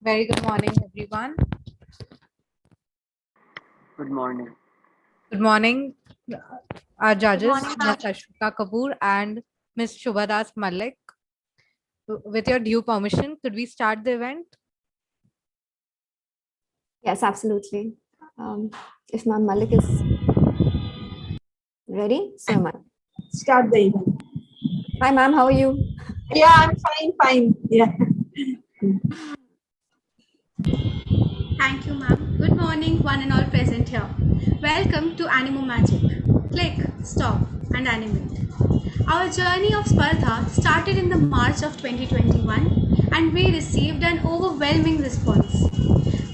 Very good morning, everyone. Good morning. Good morning, our Good judges, morning, Ms. ma'am. Ashwika Kapoor and Ms. Shubhadas Malik. With your due permission, could we start the event? Yes, absolutely. If Ma'am Malik is ready, so am I. Start the event. Hi, ma'am. How are you? Yeah, I'm fine. Yeah. Thank you, ma'am. Good morning, one and all present here. Welcome to Animo Magic. Click, stop, and animate. Our journey of Spardha started in the March of 2021 and we received an overwhelming response.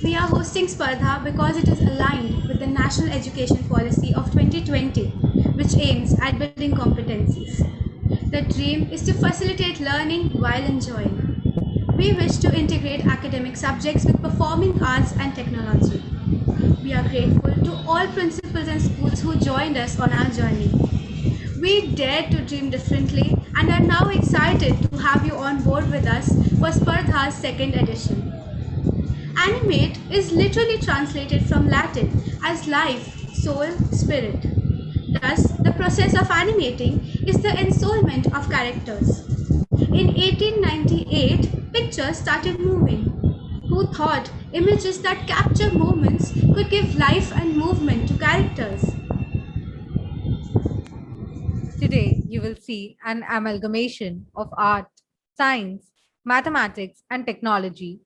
We are hosting Spardha because it is aligned with the National Education Policy of 2020, which aims at building competencies. The dream is to facilitate learning while enjoying. We wish to integrate academic subjects with performing arts and technology. We are grateful to all principals and schools who joined us on our journey. We dared to dream differently and are now excited to have you on board with us for Spardha's second edition. Animate is literally translated from Latin as life, soul, spirit. Thus, the process of animating is the ensoulment of characters. In 1898, pictures started moving. Who thought images that capture moments could give life and movement to characters? Today, you will see an amalgamation of art, science, mathematics, and technology,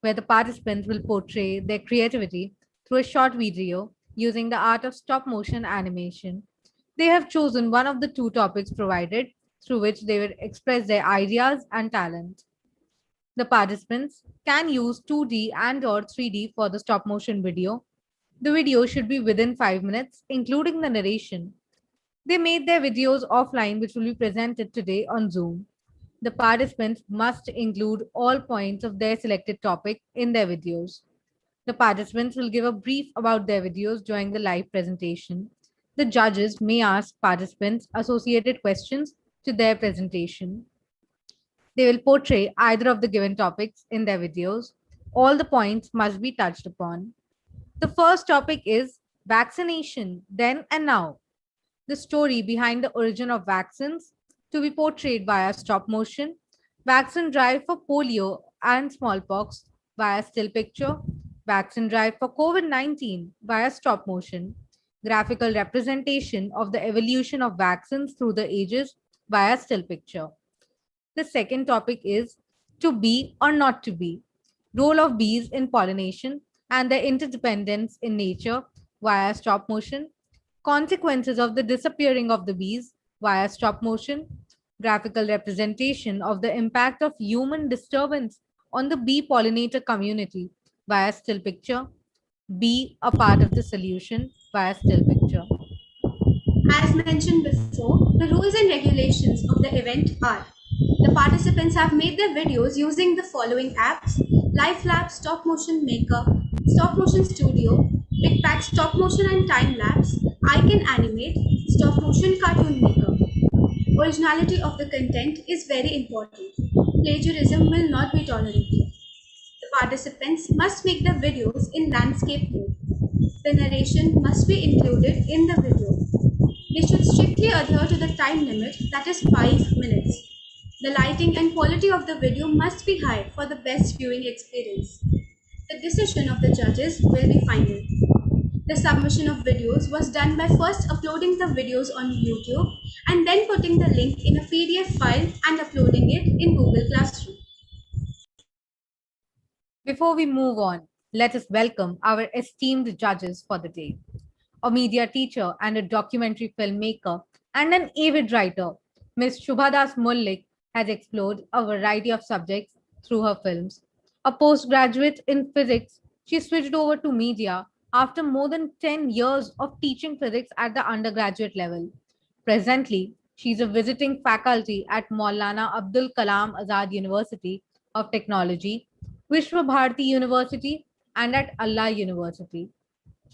where the participants will portray their creativity through a short video using the art of stop motion animation. They have chosen one of the two topics provided through which they will express their ideas and talent. The participants can use 2D and or 3D for the stop motion video. The video should be within 5 minutes, including the narration. They made their videos offline, which will be presented today on Zoom. The participants must include all points of their selected topic in their videos. The participants will give a brief about their videos during the live presentation. The judges may ask participants associated questions to their presentation. They will portray either of the given topics in their videos. All the points must be touched upon. The first topic is vaccination, then and now. The story behind the origin of vaccines to be portrayed via stop motion, vaccine drive for polio and smallpox via still picture, vaccine drive for COVID 19 via stop motion, graphical representation of the evolution of vaccines through the ages via still picture. The second topic is to be or not to be, role of bees in pollination and their interdependence in nature via stop motion, consequences of the disappearing of the bees via stop motion, graphical representation of the impact of human disturbance on the bee pollinator community via still picture, be a part of the solution via still picture. As mentioned before, the rules and regulations of the event are: the participants have made their videos using the following apps: LifeLab Stop Motion Maker, Stop Motion Studio, PicPack Stop Motion and Time Lapse, I Can Animate, Stop Motion Cartoon Maker. Originality of the content is very important. Plagiarism will not be tolerated. The participants must make the videos in landscape mode. The narration must be included in the video. They should strictly adhere to the time limit, that is 5 minutes. The lighting and quality of the video must be high for the best viewing experience. The decision of the judges will be final. The submission of videos was done by first uploading the videos on YouTube and then putting the link in a PDF file and uploading it in Google Classroom. Before we move on, let us welcome our esteemed judges for the day. A media teacher and a documentary filmmaker and an avid writer, Ms. Shubhadas Mullik has explored a variety of subjects through her films. A postgraduate in physics, she switched over to media after more than 10 years of teaching physics at the undergraduate level. Presently, she is a visiting faculty at Maulana Abdul Kalam Azad University of Technology, Vishwa Bharati University, and at Allah University.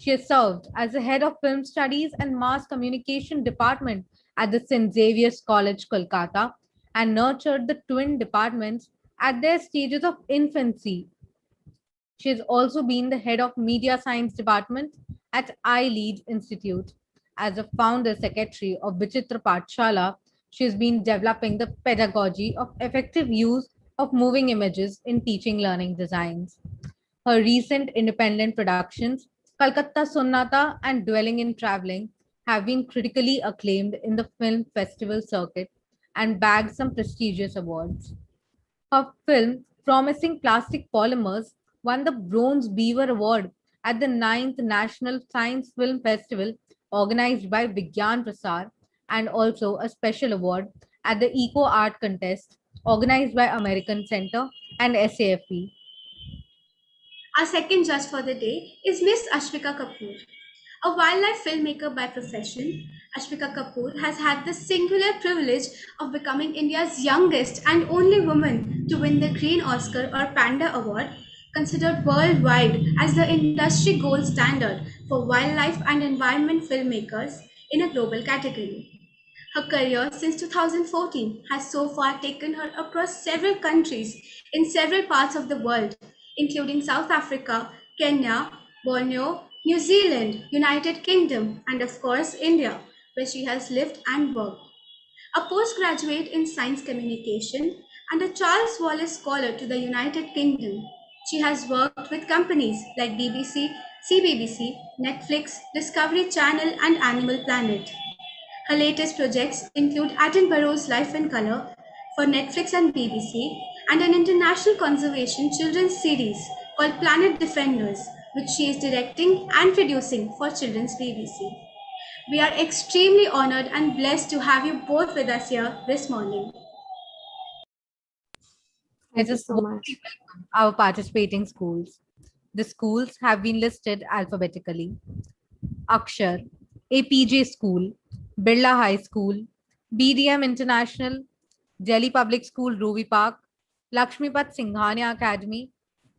She has served as the head of film studies and mass communication department at the St. Xavier's College, Kolkata, and nurtured the twin departments at their stages of infancy. She has also been the head of Media Science Department at iLead Institute. As a founder secretary of Vichitra Pathshala, she has been developing the pedagogy of effective use of moving images in teaching learning designs. Her recent independent productions, Calcutta Sonata and Dwelling in Traveling, have been critically acclaimed in the film festival circuit and bagged some prestigious awards. Her film, Promising Plastic Polymers, won the Bronze Beaver Award at the 9th National Science Film Festival organized by Vigyan Prasar and also a special award at the Eco Art Contest organized by American Center and SAFE. Our second judge for the day is Miss Ashvika Kapoor. A wildlife filmmaker by profession, Ashvika Kapoor has had the singular privilege of becoming India's youngest and only woman to win the Green Oscar or Panda Award, considered worldwide as the industry gold standard for wildlife and environment filmmakers in a global category. Her career since 2014 has so far taken her across several countries in several parts of the world, including South Africa, Kenya, Borneo, New Zealand, United Kingdom, and of course India, where she has lived and worked. A postgraduate in science communication and a Charles Wallace Scholar to the United Kingdom, she has worked with companies like BBC, CBBC, Netflix, Discovery Channel, and Animal Planet. Her latest projects include Attenborough's Life in Color for Netflix and BBC, and an international conservation children's series called Planet Defenders, which she is directing and producing for Children's BBC. We are extremely honored and blessed to have you both with us here this morning. Thank Let you us so warmly much. welcome our participating schools. The schools have been listed alphabetically. Akshar, APJ School, Birla High School, BDM International, Delhi Public School, Ruby Park, Lakshmipat Singhania Academy,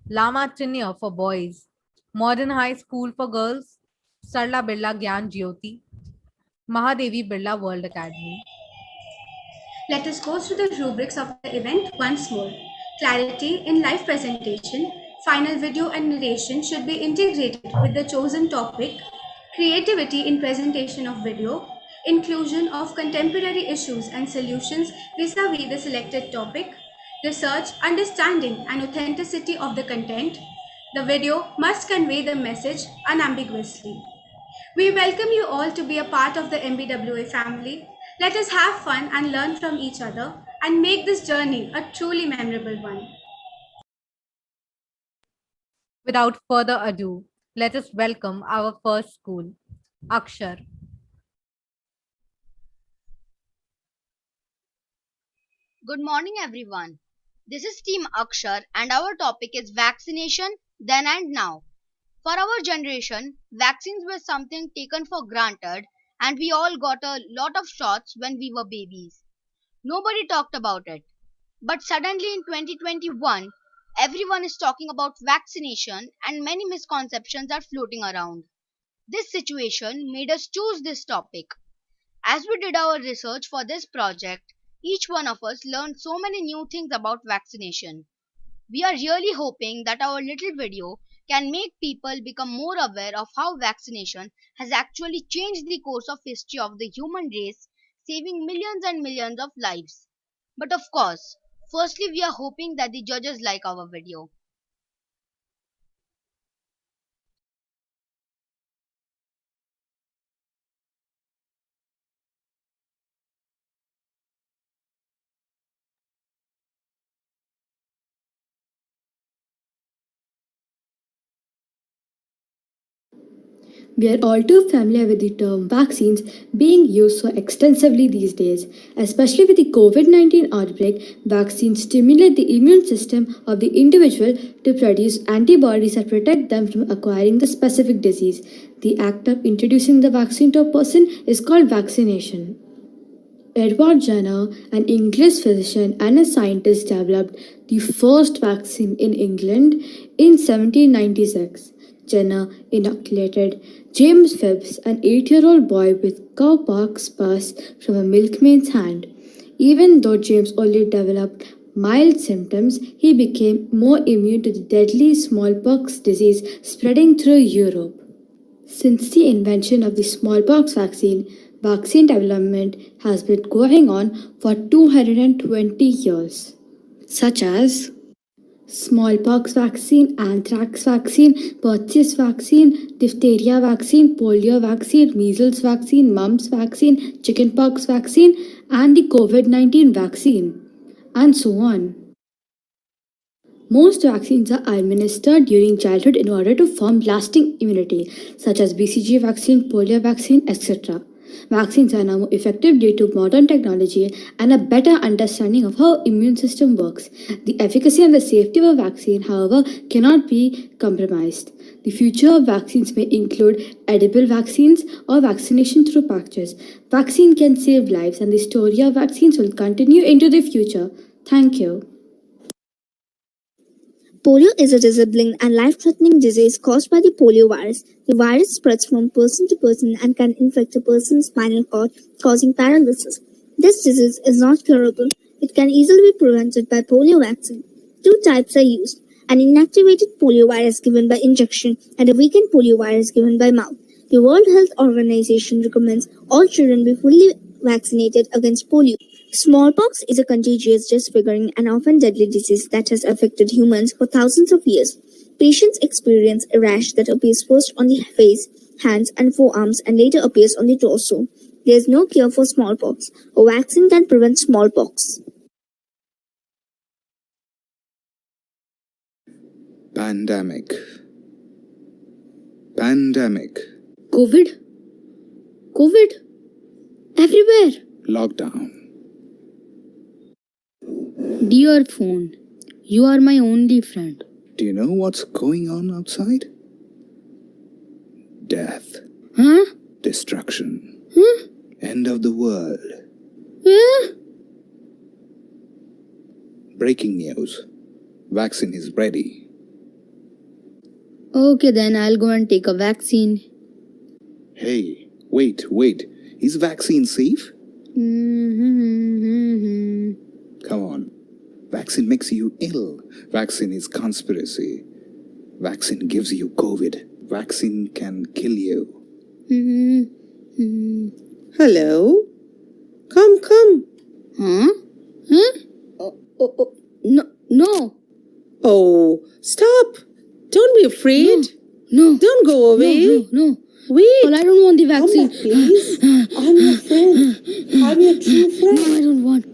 Lama Chinya for boys, Modern High School for girls, Sarla Birla Gyan Jyoti, Mahadevi Birla World Academy. Let us go through the rubrics of the event once more. Clarity in live presentation, final video and narration should be integrated with the chosen topic, creativity in presentation of video, inclusion of contemporary issues and solutions vis-a-vis the selected topic, research, understanding and authenticity of the content. The video must convey the message unambiguously. We welcome you all to be a part of the MBWA family. Let us have fun and learn from each other and make this journey a truly memorable one. Without further ado, let us welcome our first school, Akshar. Good morning, everyone. This is Team Akshar, and our topic is vaccination then and now. For our generation, vaccines were something taken for granted, and we all got a lot of shots when we were babies. Nobody talked about it. But suddenly in 2021, everyone is talking about vaccination, and many misconceptions are floating around. This situation made us choose this topic. As we did our research for this project, each one of us learned so many new things about vaccination. We are really hoping that our little video can make people become more aware of how vaccination has actually changed the course of history of the human race, saving millions and millions of lives. But of course, firstly we are hoping that the judges like our video. We are all too familiar with the term vaccines being used so extensively these days. Especially with the COVID 19 outbreak, vaccines stimulate the immune system of the individual to produce antibodies that protect them from acquiring the specific disease. The act of introducing the vaccine to a person is called vaccination. Edward Jenner, an English physician and a scientist, developed the first vaccine in England in 1796. Jenner inoculated James Phipps, an 8-year-old boy, with cowpox pus from a milkmaid's hand. Even though James only developed mild symptoms, he became more immune to the deadly smallpox disease spreading through Europe. Since the invention of the smallpox vaccine development has been going on for 220 years, such as smallpox vaccine, anthrax vaccine, pertussis vaccine, diphtheria vaccine, polio vaccine, measles vaccine, mumps vaccine, chickenpox vaccine, and the COVID-19 vaccine, and so on. Most vaccines are administered during childhood in order to form lasting immunity, such as BCG vaccine, polio vaccine, etc. Vaccines are now more effective due to modern technology and a better understanding of how immune system works. The efficacy and the safety of a vaccine, however, cannot be compromised. The future of vaccines may include edible vaccines or vaccination through patches. Vaccine can save lives, and the story of vaccines will continue into the future. Thank you. Polio is a disabling and life-threatening disease caused by the polio virus. The virus spreads from person to person and can infect a person's spinal cord, causing paralysis. This disease is not curable. It can easily be prevented by polio vaccine. Two types are used: an inactivated polio virus given by injection and a weakened polio virus given by mouth. The World Health Organization recommends all children be fully vaccinated against polio. Smallpox is a contagious, disfiguring, and often deadly disease that has affected humans for thousands of years. Patients experience a rash that appears first on the face, hands, and forearms and later appears on the torso. There is no cure for smallpox. A vaccine can prevent smallpox. Pandemic. Pandemic. COVID? Everywhere. Lockdown. Dear phone, you are my only friend. Do you know what's going on outside? Death. Huh? Destruction. Huh? End of the world. Huh? Breaking news. Vaccine is ready. Okay, then I'll go and take a vaccine. Hey, wait. Is vaccine safe? Come on. Vaccine makes you ill. Vaccine is conspiracy. Vaccine gives you COVID. Vaccine can kill you. Hello? Come. Huh? No. Oh, stop. Don't be afraid. No. Don't go away. No. Wait. Well, I don't want the vaccine. Come back, please. I'm your friend. I'm your true friend. No, I don't want.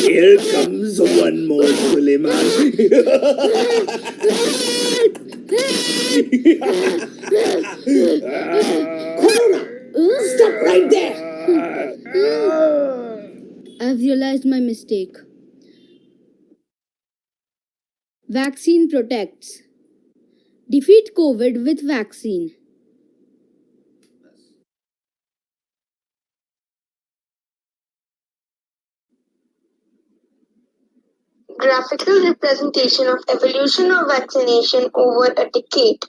Here comes one more Suleiman. Stop right there. I've realized my mistake. Vaccine protects. Defeat COVID with vaccine. Graphical representation of evolution of vaccination over a decade.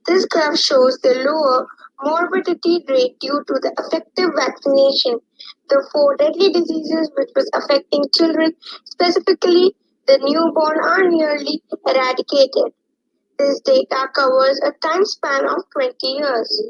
This graph shows the lower morbidity rate due to the effective vaccination. The 4 deadly diseases which was affecting children, specifically the newborn, are nearly eradicated. This data covers a time span of 20 years.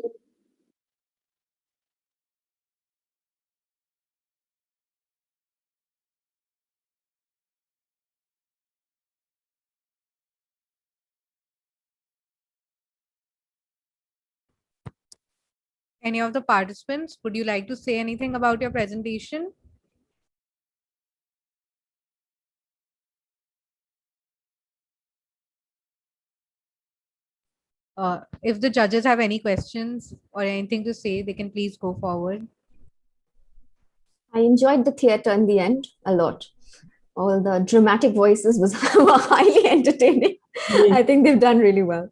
Any of the participants, would you like to say anything about your presentation? If the judges have any questions or anything to say, they can please go forward. I enjoyed the theater in the end a lot. All the dramatic voices were highly entertaining. Yeah. I think they've done really well.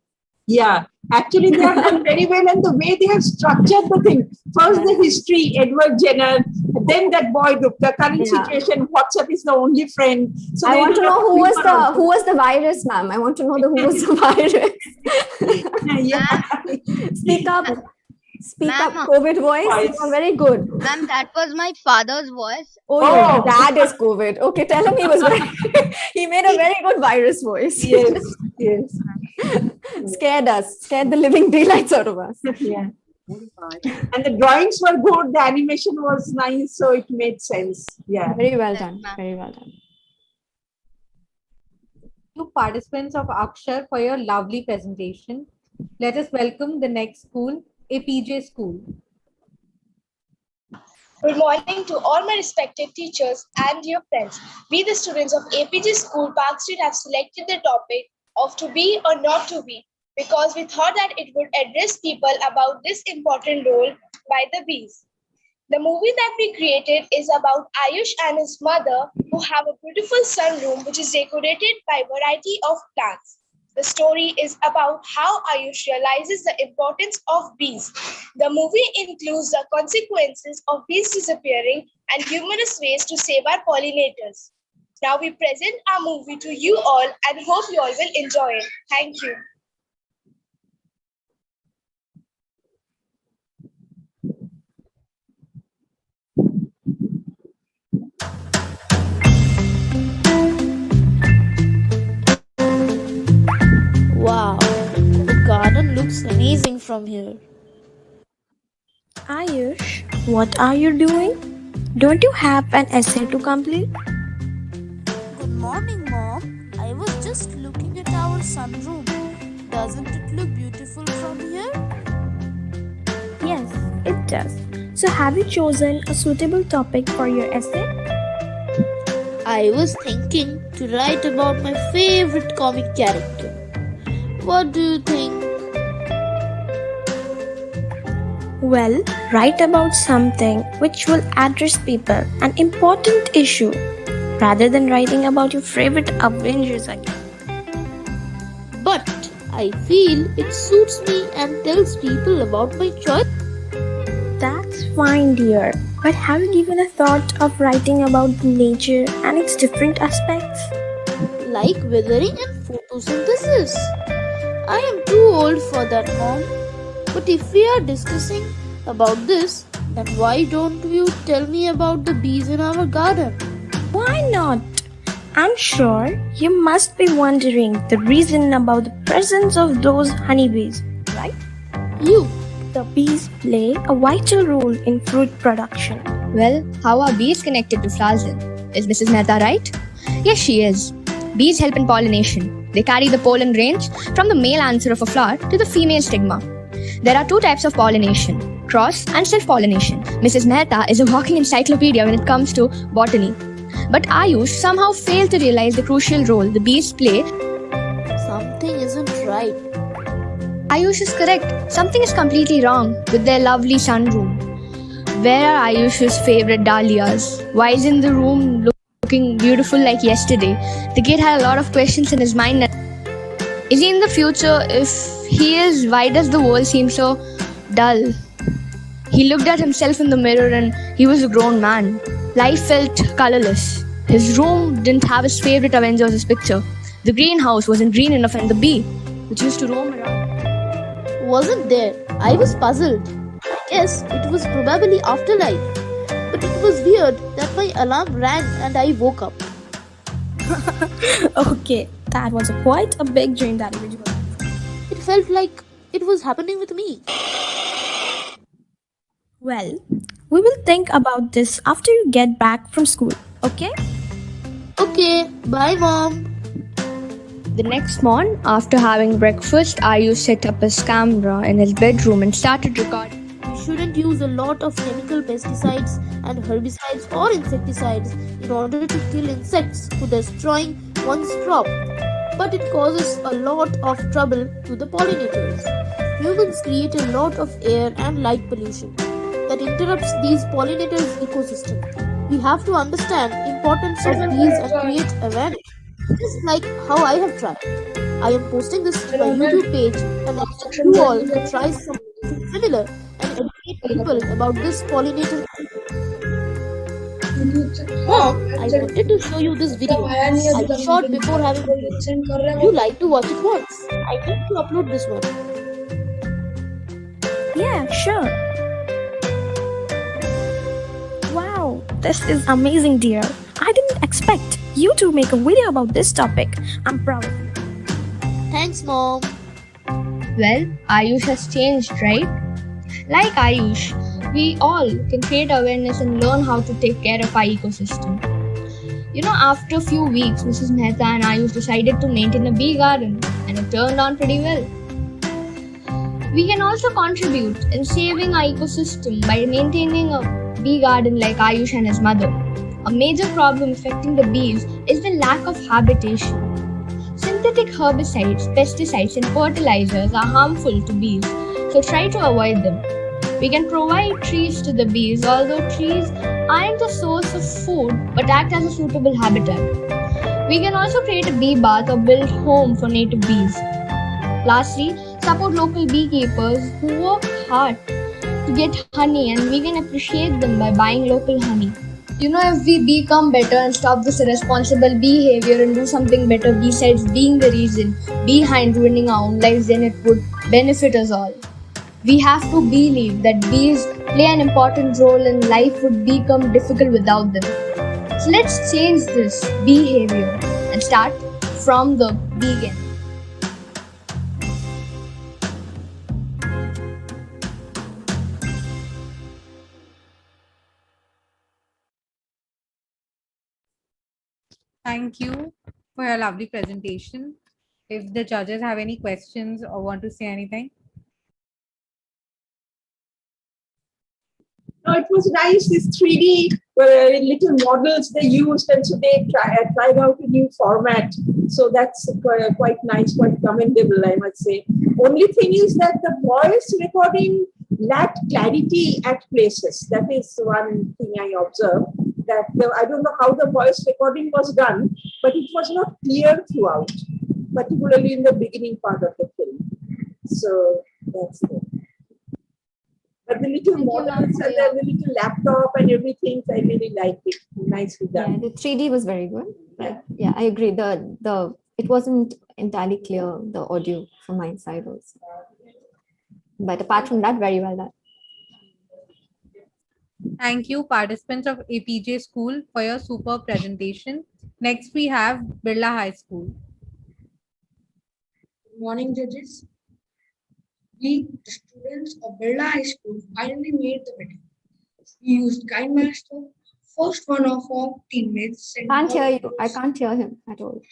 Yeah, actually they have done very well, and the way they have structured the thing. First the history, Edward Jenner, then that boy group, the current Yeah. situation, WhatsApp is the only friend. So I they want to do know not who was the virus, ma'am. I want to know who was the virus. Yeah. Speak up. Speak up, Ma'am. COVID voice. You are very good. Ma'am, that was my father's voice. Oh, your Oh. dad is COVID. Okay, tell him he was he made a very good virus voice. Yes, yes. Scared us, scared the living daylights out of us. Yeah. And the drawings were good, the animation was nice, so it made sense. Yeah. Very well Yes, done. ma'am. Very well done. You participants of Akshar for your lovely presentation. Let us welcome the next school, APJ School. Good morning to all my respected teachers and dear friends. We, the students of APG School, Park Street, have selected the topic of to be or not to be because we thought that it would address people about this important role by the bees. The movie that we created is about Ayush and his mother who have a beautiful sunroom which is decorated by a variety of plants. The story is about how Ayush realizes the importance of bees. The movie includes the consequences of bees disappearing and humorous ways to save our pollinators. Now we present our movie to you all and hope you all will enjoy it. Thank you. Wow, the garden looks amazing from here. Ayush, what are you doing? Don't you have an essay to complete? Good morning, Mom. I was just looking at our sunroom. Doesn't it look beautiful from here? Yes, it does. So, have you chosen a suitable topic for your essay? I was thinking to write about my favorite comic character. What do you think? Well, write about something which will address people, an important issue, rather than writing about your favorite Avengers again. But I feel it suits me and tells people about my choice. That's fine, dear. But have you given a thought of writing about nature and its different aspects? Like weathering and photosynthesis. I am too old for that, Mom. But if we are discussing about this, then why don't you tell me about the bees in our garden? Why not? I'm sure you must be wondering the reason about the presence of those honeybees, right? The bees play a vital role in fruit production. Well, how are bees connected to flowers then? Is Mrs. Mehta right? Yes, she is. Bees help in pollination. They carry the pollen range from the male anther of a flower to the female stigma. There are two types of pollination, cross and self-pollination. Mrs. Mehta is a walking encyclopedia when it comes to botany. But Ayush somehow failed to realize the crucial role the bees play. Something isn't right. Ayush is correct. Something is completely wrong with their lovely sunroom. Where are Ayush's favorite dahlias? Why isn't the room looking beautiful like yesterday? The kid had a lot of questions in his mind. Is he in the future? If he is, why does the world seem so dull? He looked at himself in the mirror and he was a grown man. Life felt colorless. His room didn't have his favorite Avengers' picture. The greenhouse wasn't green enough and the bee, which used to roam around, Wasn't there. I was puzzled. Yes, it was probably afterlife. But it was weird that my alarm rang and I woke up. Okay, that was quite a big dream that you had. It felt like it was happening with me. Well, we will think about this after you get back from school, okay? Okay, bye, Mom. The next morning, after having breakfast, Ayush set up his camera in his bedroom and started recording. We shouldn't use a lot of chemical pesticides and herbicides or insecticides in order to kill insects who destroying one's crop. But it causes a lot of trouble to the pollinators. Humans create a lot of air and light pollution that interrupts these pollinators' ecosystem. We have to understand importance of bees and create awareness. Just like how I have tried. I am posting this to my YouTube page and I want you all to try something similar and educate people about this pollinator. Mom, I wanted to show you this video I shot before having kids. You like to watch it once. I need to upload this one. Yeah, sure. Wow, this is amazing, dear. I didn't expect you to make a video about this topic. I'm proud of you. Thanks, Mom. Well, Ayush has changed, right? Like Ayush, we all can create awareness and learn how to take care of our ecosystem. After a few weeks, Mrs. Mehta and Ayush decided to maintain a bee garden, and it turned out pretty well. We can also contribute in saving our ecosystem by maintaining a bee garden like Ayush and his mother. A major problem affecting the bees is the lack of habitation. Synthetic herbicides, pesticides, and fertilizers are harmful to bees, so try to avoid them. We can provide trees to the bees, although trees aren't the source of food but act as a suitable habitat. We can also create a bee bath or build home for native bees. Lastly, support local beekeepers who work hard to get honey, and we can appreciate them by buying local honey. If we become better and stop this irresponsible behavior and do something better besides being the reason behind ruining our own lives, then it would benefit us all. We have to believe that bees play an important role and life would become difficult without them. So let's change this behavior and start from the beginning. Thank you for your lovely presentation. If the judges have any questions or want to say anything. No, it was nice. This 3D little models they used, and so they tried out a new format. So that's quite nice, quite commendable, I must say. Only thing is that the voice recording lacked clarity at places. That is one thing I observed. That I don't know how the voice recording was done, but it was not clear throughout, particularly in the beginning part of the film. So that's it. But the little models and the little laptop and everything, I really liked it. Nicely done. Yeah, the 3D was very good. Yeah, I agree. It wasn't entirely clear, the audio from my side also. But apart from that, very well done. Thank you, participants of APJ School, for your superb presentation. Next, we have Birla High School. Good morning, judges. We, the students of Birla High School, finally made the video. We used KineMaster. First one of our teammates. Can't hear you. I can't hear him at all.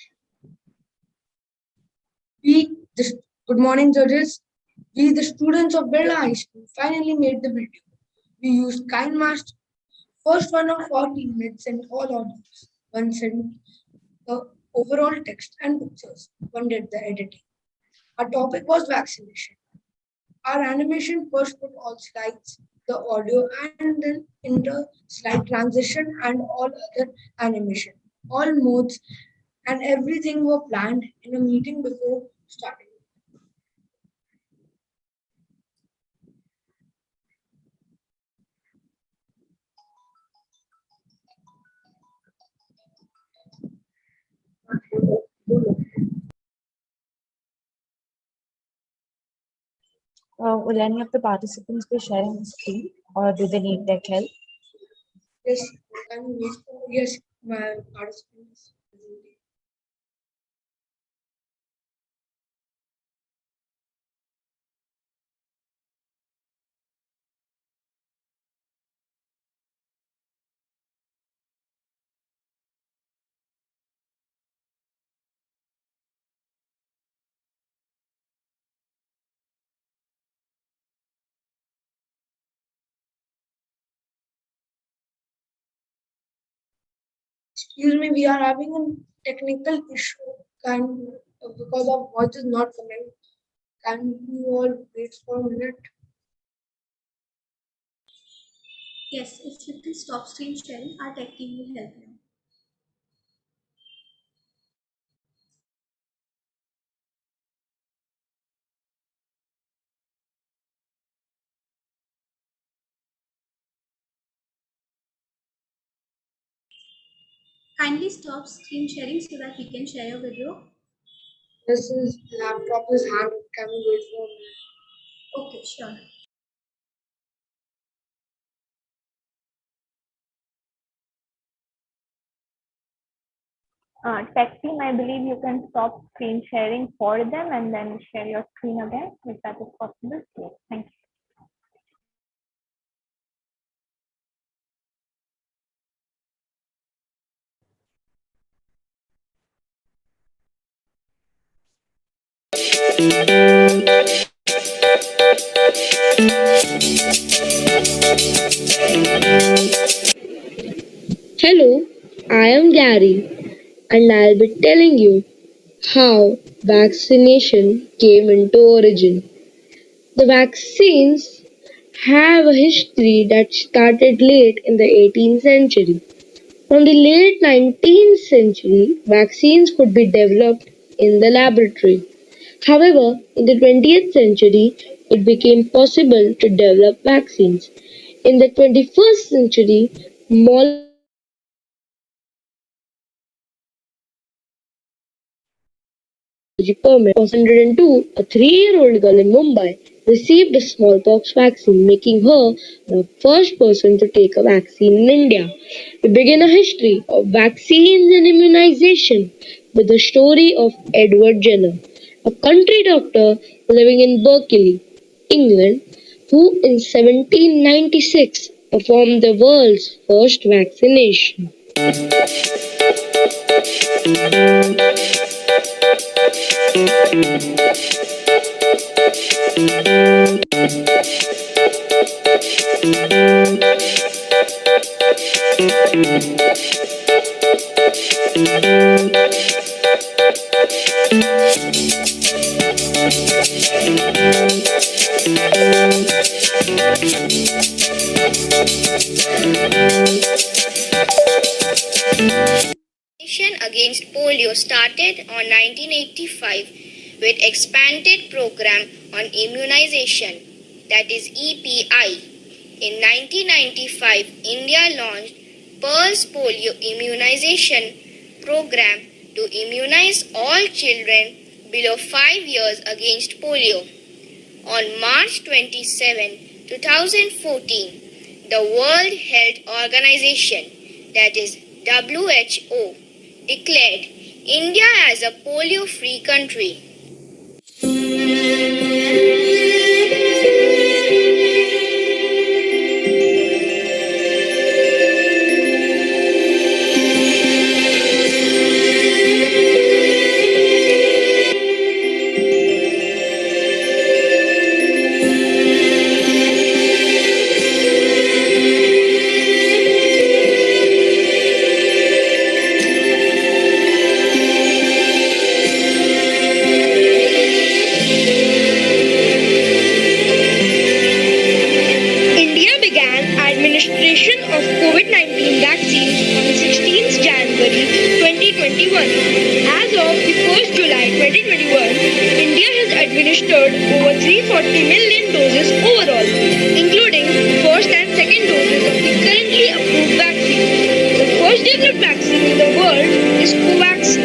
Good morning, judges. We, the students of Birla High School, finally made the video. We used KineMaster. First one of our teammates sent all audios. One sent the overall text and pictures. One did the editing. Our topic was vaccination. Our animation first put all slides, the audio, and then inter-slide transition and all other animation. All modes and everything were planned in a meeting before starting. Will any of the participants be sharing the screen, or do they need tech help? Yes, my participants. Excuse me, we are having a technical issue because our voice is not coming. Can you all wait for a minute? Yes, if you can stop screen sharing, our tech team will help you. Kindly stop screen sharing so that we can share your video. This is laptop is hanging. Can we wait for a minute? Okay, sure. Tech team, I believe you can stop screen sharing for them and then share your screen again, if that is possible. Yes, thank you. Hello, I am Gary, and I'll be telling you how vaccination came into origin. The vaccines have a history that started late in the 18th century. From the late 19th century, vaccines could be developed in the laboratory. However, in the 20th century, it became possible to develop vaccines. In the 21st century, molecular permit was 102, a 3-year-old girl in Mumbai received a smallpox vaccine, making her the first person to take a vaccine in India. We begin a history of vaccines and immunization with the story of Edward Jenner, a country doctor living in Berkeley, England, who in 1796 performed the world's first vaccination. Vaccination against polio started on 1985 with expanded program on immunization, that is EPI. In 1995, India launched Pulse Polio Immunization Program to immunize all children below 5 years against polio. On March 27, 2014, the World Health Organization, that is WHO, declared India as a polio-free country. India began administration of COVID-19 vaccines on 16th January 2021. As of the 1st July 2021, India has administered over 340 million doses overall, including first and second doses of the currently approved vaccine. The first developed vaccine in the world is Covaxin.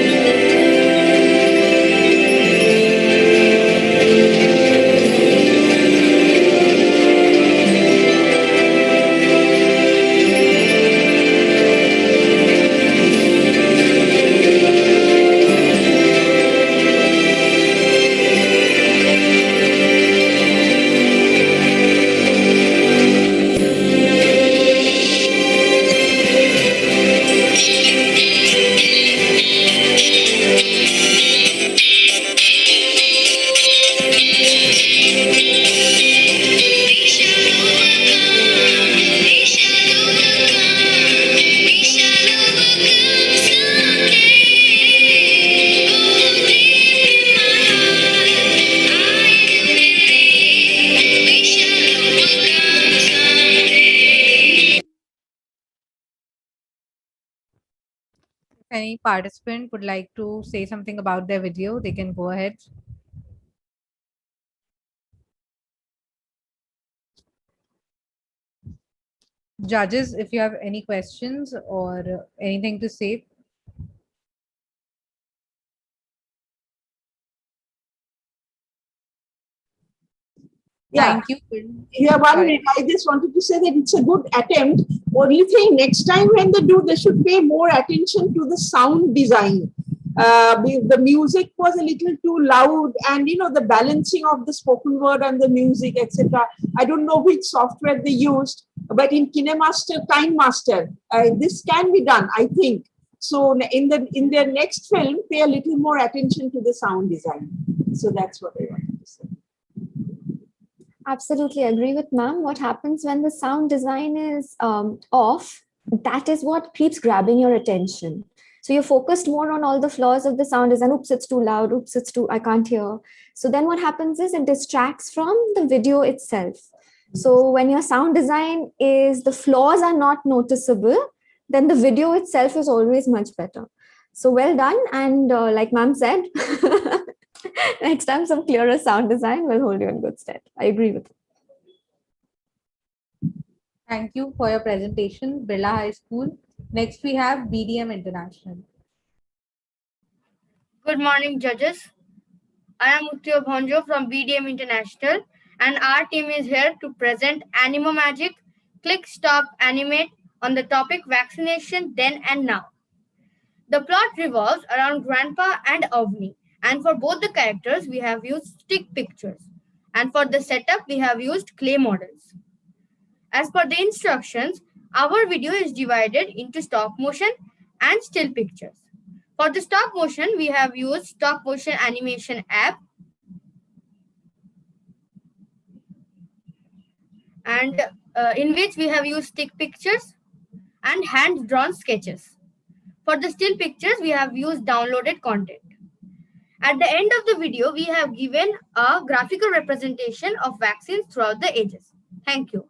If any participant would like to say something about their video, they can go ahead. Judges, if you have any questions or anything to say, Yeah. Thank you. Yeah, Sorry. I just wanted to say that it's a good attempt. Only thing, next time when they should pay more attention to the sound design. The music was a little too loud, and the balancing of the spoken word and the music, etc. I don't know which software they used, but in KineMaster, this can be done, I think. So in their next film, pay a little more attention to the sound design. So that's what I wanted to say. Absolutely agree with ma'am. What happens when the sound design is off, that is what keeps grabbing your attention. So you're focused more on all the flaws of the sound design. Oops, it's too loud. Oops, I can't hear. So then what happens is it distracts from the video itself. So when your sound design is, the flaws are not noticeable, then the video itself is always much better. So well done. And like ma'am said, next time some clearer sound design will hold you in good stead. I agree with you. Thank you for your presentation, Birla High School. Next, we have BDM International. Good morning, judges. I am Uttio Bhonjo from BDM International, and our team is here to present Animo Magic, Click, Stop, Animate on the topic vaccination then and now. The plot revolves around Grandpa and Avni, and for both the characters, we have used stick pictures, and for the setup, we have used clay models. As per the instructions, our video is divided into stop motion and still pictures. For the stop motion, we have used stop motion animation app and in which we have used stick pictures and hand-drawn sketches. For the still pictures, we have used downloaded content. At the end of the video, we have given a graphical representation of vaccines throughout the ages. Thank you.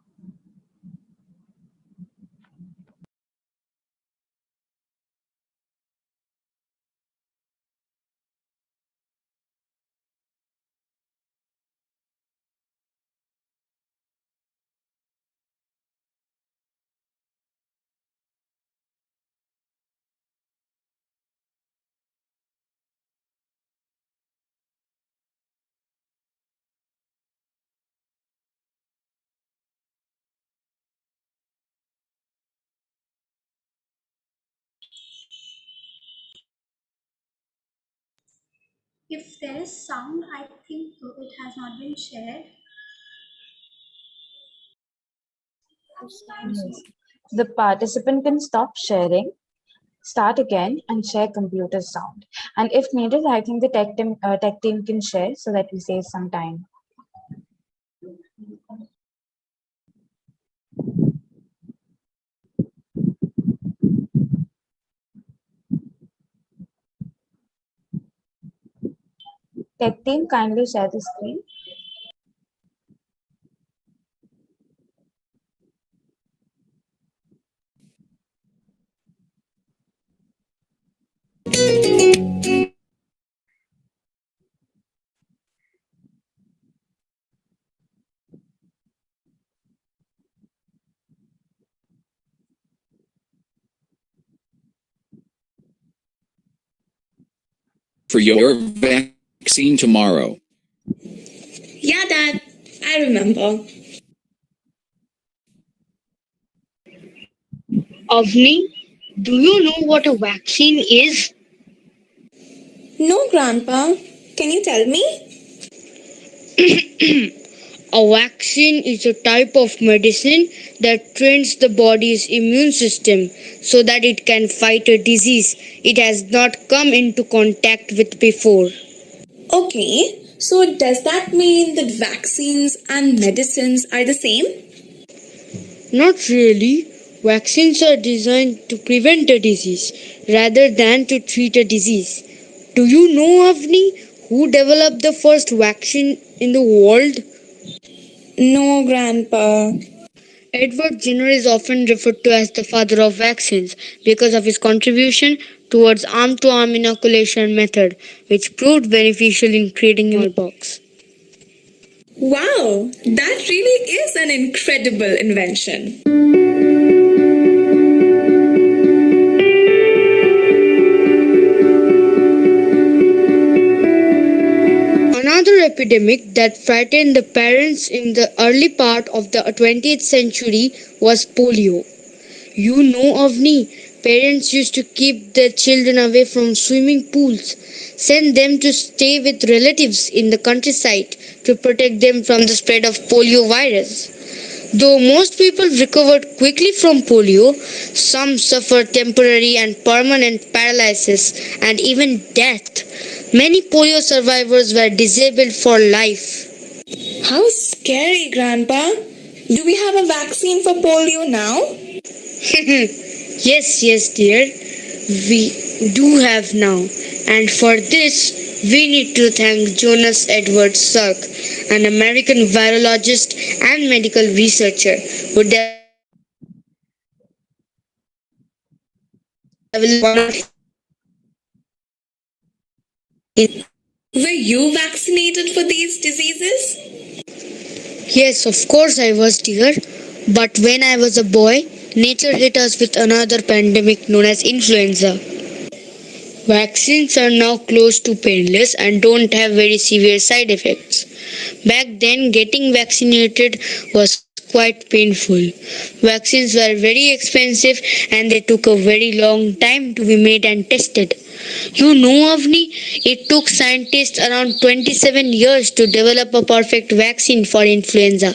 If there is sound, I think it has not been shared. Yes. The participant can stop sharing, start again, and share computer sound. And if needed, I think the tech team can share so that we save some time. Tech team, kindly share the screen. For your vaccine tomorrow. Yeah, Dad, I remember. Avni, do you know what a vaccine is? No, Grandpa. Can you tell me? A vaccine is a type of medicine that trains the body's immune system so that it can fight a disease it has not come into contact with before. Okay, so does that mean that vaccines and medicines are the same? Not really. Vaccines are designed to prevent a disease rather than to treat a disease. Do you know, Avni, who developed the first vaccine in the world? No, Grandpa. Edward Jenner is often referred to as the father of vaccines because of his contribution towards arm-to-arm inoculation method, which proved beneficial in creating smallpox. Wow, that really is an incredible invention. Another epidemic that frightened the parents in the early part of the 20th century was polio. You know, Avni, parents used to keep their children away from swimming pools, send them to stay with relatives in the countryside to protect them from the spread of polio virus. Though most people recovered quickly from polio, some suffered temporary and permanent paralysis and even death. Many polio survivors were disabled for life. How scary, Grandpa. Do we have a vaccine for polio now? Yes, dear. We do have now. And for this, we need to thank Jonas Edward Salk, an American virologist and medical researcher who developed one of Were you vaccinated for these diseases? Yes, of course I was, dear. But when I was a boy, nature hit us with another pandemic known as influenza. Vaccines are now close to painless and don't have very severe side effects. Back then, getting vaccinated was quite painful. Vaccines were very expensive and they took a very long time to be made and tested. You know, Avni, it took scientists around 27 years to develop a perfect vaccine for influenza.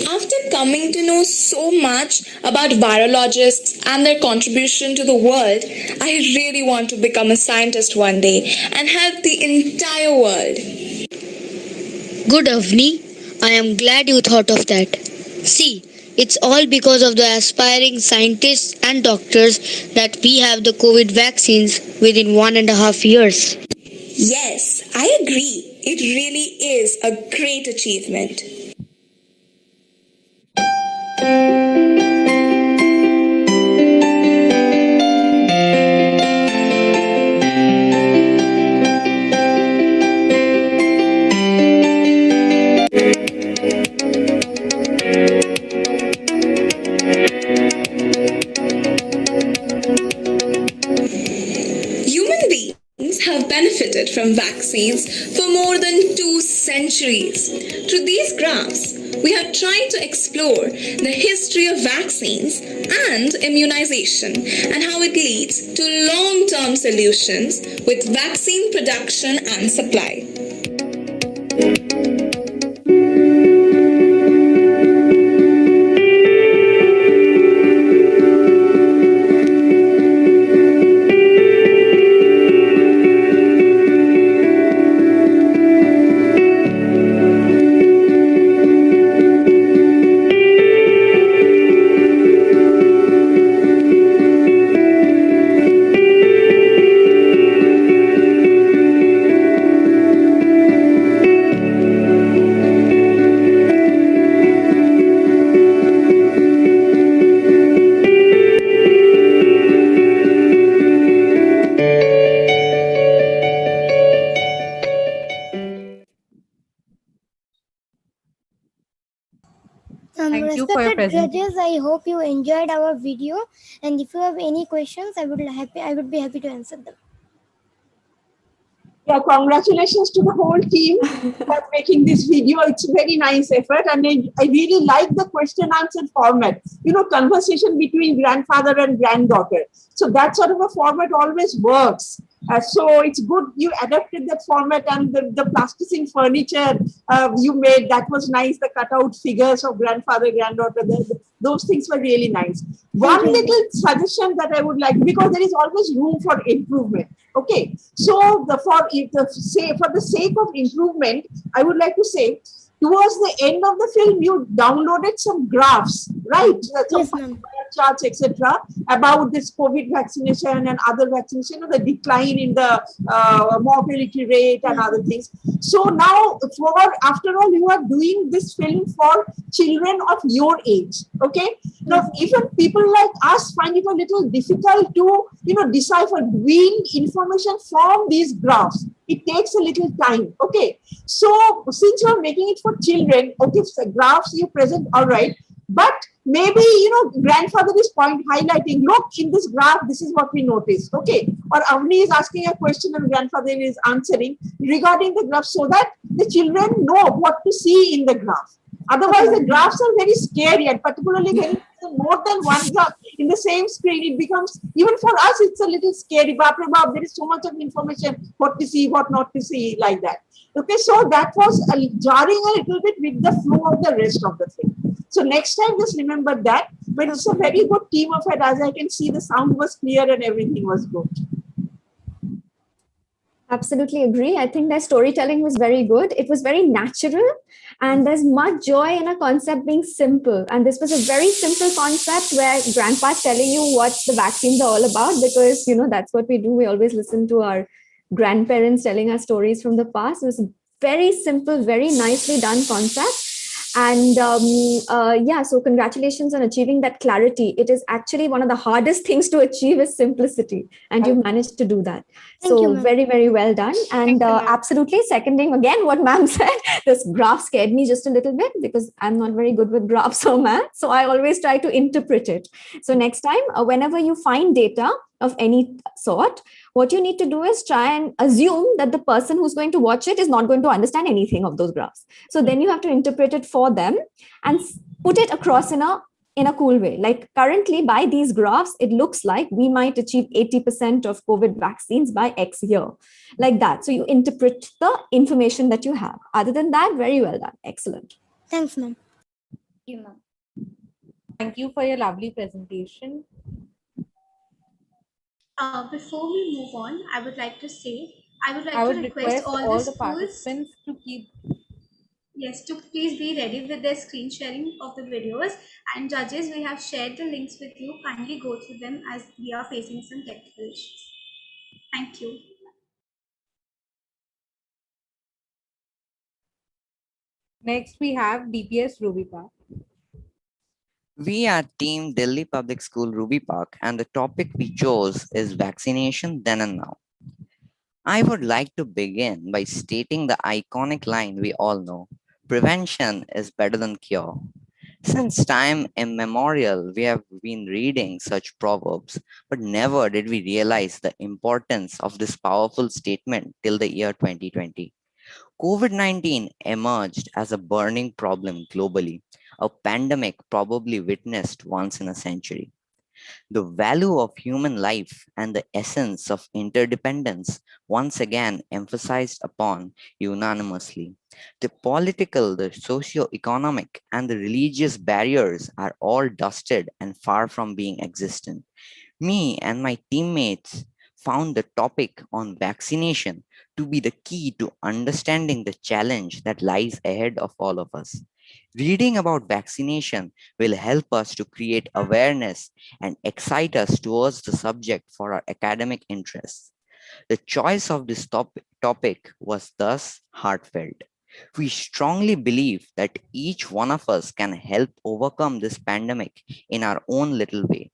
After coming to know so much about virologists and their contribution to the world, I really want to become a scientist one day and help the entire world. Good, Avni. I am glad you thought of that. See, it's all because of the aspiring scientists and doctors that we have the COVID vaccines within 1.5 years. Yes, I agree. It really is a great achievement. Human beings have benefited from vaccines for more than 2 centuries. Through these graphs, we have tried to explore the history of vaccines and immunization and how it leads to long-term solutions with vaccine production and supply. Thank you for your Respected presentation. judges, I hope you enjoyed our video, and if you have any questions, I would be happy to answer them. Yeah, congratulations to the whole team for making this video. It's a very nice effort, and I really like the question answer format. You know, conversation between grandfather and granddaughter. So that sort of a format always works. So it's good you adapted that format, and the plasticine furniture you made, that was nice. The cutout figures of grandfather, granddaughter, those things were really nice. One little suggestion that I would like, because there is always room for improvement. Okay, so for the sake of improvement, I would like to say, towards the end of the film, you downloaded some graphs, right? Some charts, etc., about this COVID vaccination and other vaccination, the decline in the mortality rate and other things. So now, after all, you are doing this film for children of your age. Okay, now even people like us find it a little difficult to decipher, glean information from these graphs. It takes a little time. Okay, so since you are making it for children, okay, so graphs you present, all right, but maybe, grandfather is highlighting, look, in this graph, this is what we noticed. Okay. Or Avni is asking a question and grandfather is answering regarding the graph so that the children know what to see in the graph. Otherwise, the graphs are very scary, and particularly when more than one graph in the same screen, it becomes, even for us, it's a little scary. There is so much of information, what to see, what not to see, like that. Okay, so that was jarring a little bit with the flow of the rest of the thing. So next time, just remember that. But it's a very good team effort. As I can see, the sound was clear and everything was good. Absolutely agree. I think their storytelling was very good. It was very natural, and there's much joy in a concept being simple. And this was a very simple concept where grandpa's telling you what the vaccines are all about, because, that's what we do. We always listen to our grandparents telling us stories from the past. It was a very simple, very nicely done concept. And so congratulations on achieving that clarity. It is actually one of the hardest things to achieve is simplicity, and you managed to do that. Thank you, ma'am. Very, very well done. And absolutely seconding again what ma'am said, this graph scared me just a little bit because I'm not very good with graphs or math. So I always try to interpret it. So next time, whenever you find data of any sort, what you need to do is try and assume that the person who's going to watch it is not going to understand anything of those graphs. So then you have to interpret it for them and put it across in a cool way. Like currently by these graphs, it looks like we might achieve 80% of COVID vaccines by X year, like that. So you interpret the information that you have. Other than that, very well done. Excellent. Thanks, ma'am. Thank you, ma'am. Thank you for your lovely presentation. Before we move on, I would like to request all the participants to keep. Yes, to please be ready with their screen sharing of the videos, and judges, we have shared the links with you. Kindly go through them as we are facing some technical issues. Thank you. Next, we have DPS Ruby Park. We are Team Delhi Public School Ruby Park, and the topic we chose is vaccination then and now. I would like to begin by stating the iconic line we all know: prevention is better than cure. Since time immemorial, we have been reading such proverbs, but never did we realize the importance of this powerful statement till the year 2020. COVID-19 emerged as a burning problem globally, a pandemic probably witnessed once in a century. The value of human life and the essence of interdependence once again emphasized upon unanimously. The political, the socio-economic, and the religious barriers are all dusted and far from being existent. Me and my teammates found the topic on vaccination to be the key to understanding the challenge that lies ahead of all of us. Reading about vaccination will help us to create awareness and excite us towards the subject for our academic interests. The choice of this topic was thus heartfelt. We strongly believe that each one of us can help overcome this pandemic in our own little way.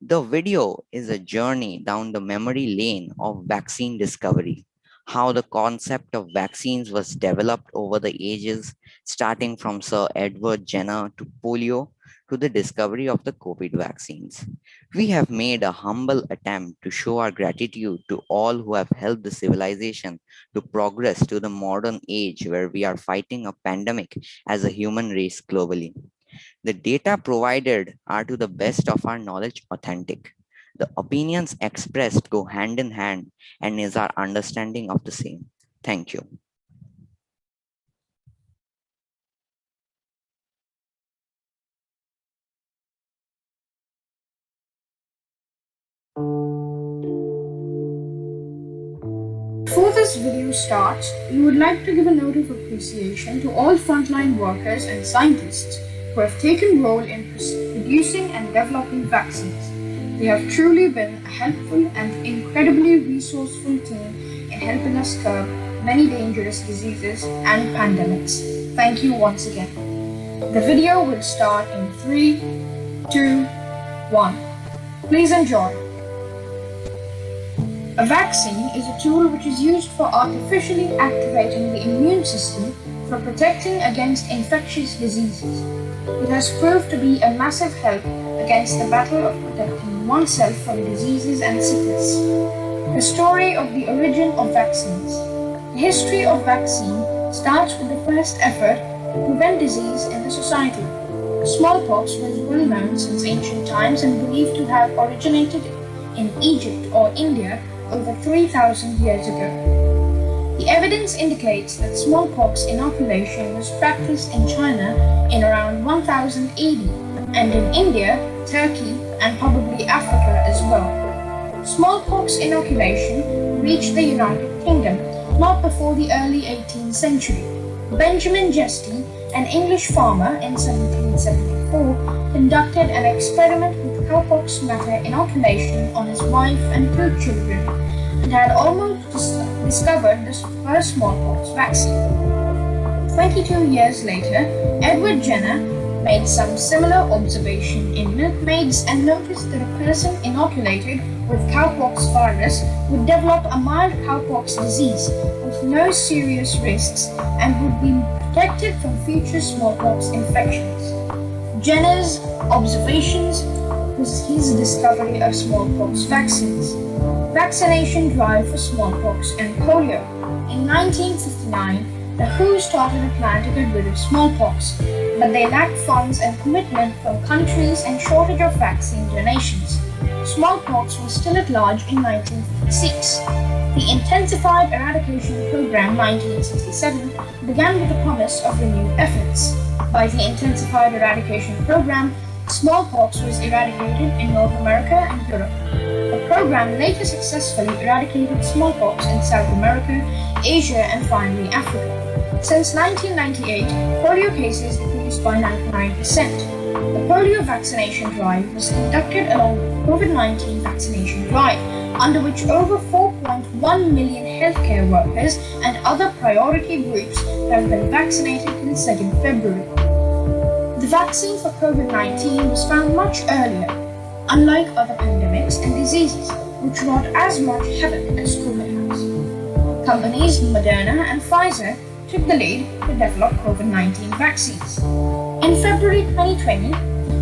The video is a journey down the memory lane of vaccine discovery, how the concept of vaccines was developed over the ages, starting from Sir Edward Jenner to polio to the discovery of the COVID vaccines. We have made a humble attempt to show our gratitude to all who have helped the civilization to progress to the modern age where we are fighting a pandemic as a human race globally. The data provided are to the best of our knowledge authentic. The opinions expressed go hand in hand and is our understanding of the same. Thank you. Before this video starts, we would like to give a note of appreciation to all frontline workers and scientists who have taken role in producing and developing vaccines. They have truly been a helpful and incredibly resourceful team in helping us curb many dangerous diseases and pandemics. Thank you once again. The video will start in 3, 2, 1. Please enjoy. A vaccine is a tool which is used for artificially activating the immune system for protecting against infectious diseases. It has proved to be a massive help against the battle of protecting oneself from diseases and sickness. The story of the origin of vaccines. The history of vaccine starts with the first effort to prevent disease in the society. Smallpox was well known since ancient times and believed to have originated in Egypt or India over 3,000 years ago. The evidence indicates that smallpox inoculation was practiced in China in around 1000 AD and in India, Turkey, and probably Africa as well. Smallpox inoculation reached the United Kingdom not before the early 18th century. Benjamin Jesty, an English farmer in 1774, conducted an experiment with cowpox matter inoculation on his wife and 2 children and had almost discovered the first smallpox vaccine. 22 years later, Edward Jenner made some similar observation in milkmaids and noticed that a person inoculated with cowpox virus would develop a mild cowpox disease with no serious risks and would be protected from future smallpox infections. Jenner's observations was his discovery of smallpox vaccines. Vaccination drive for smallpox and polio. In 1959, the WHO started a plan to get rid of smallpox, but they lacked funds and commitment from countries and shortage of vaccine donations. Smallpox was still at large in 1956. The Intensified Eradication Program 1967 began with the promise of renewed efforts. By the Intensified Eradication Program, smallpox was eradicated in North America and Europe. The program later successfully eradicated smallpox in South America, Asia, and finally Africa. Since 1998, polio cases decreased by 99%. The polio vaccination drive was conducted along with the COVID-19 vaccination drive, under which over 4.1 million healthcare workers and other priority groups have been vaccinated since 2nd February. The vaccine for COVID-19 was found much earlier, unlike other pandemics and diseases, which wrought as much havoc as COVID has. Companies Moderna and Pfizer took the lead to develop COVID-19 vaccines. In February 2020,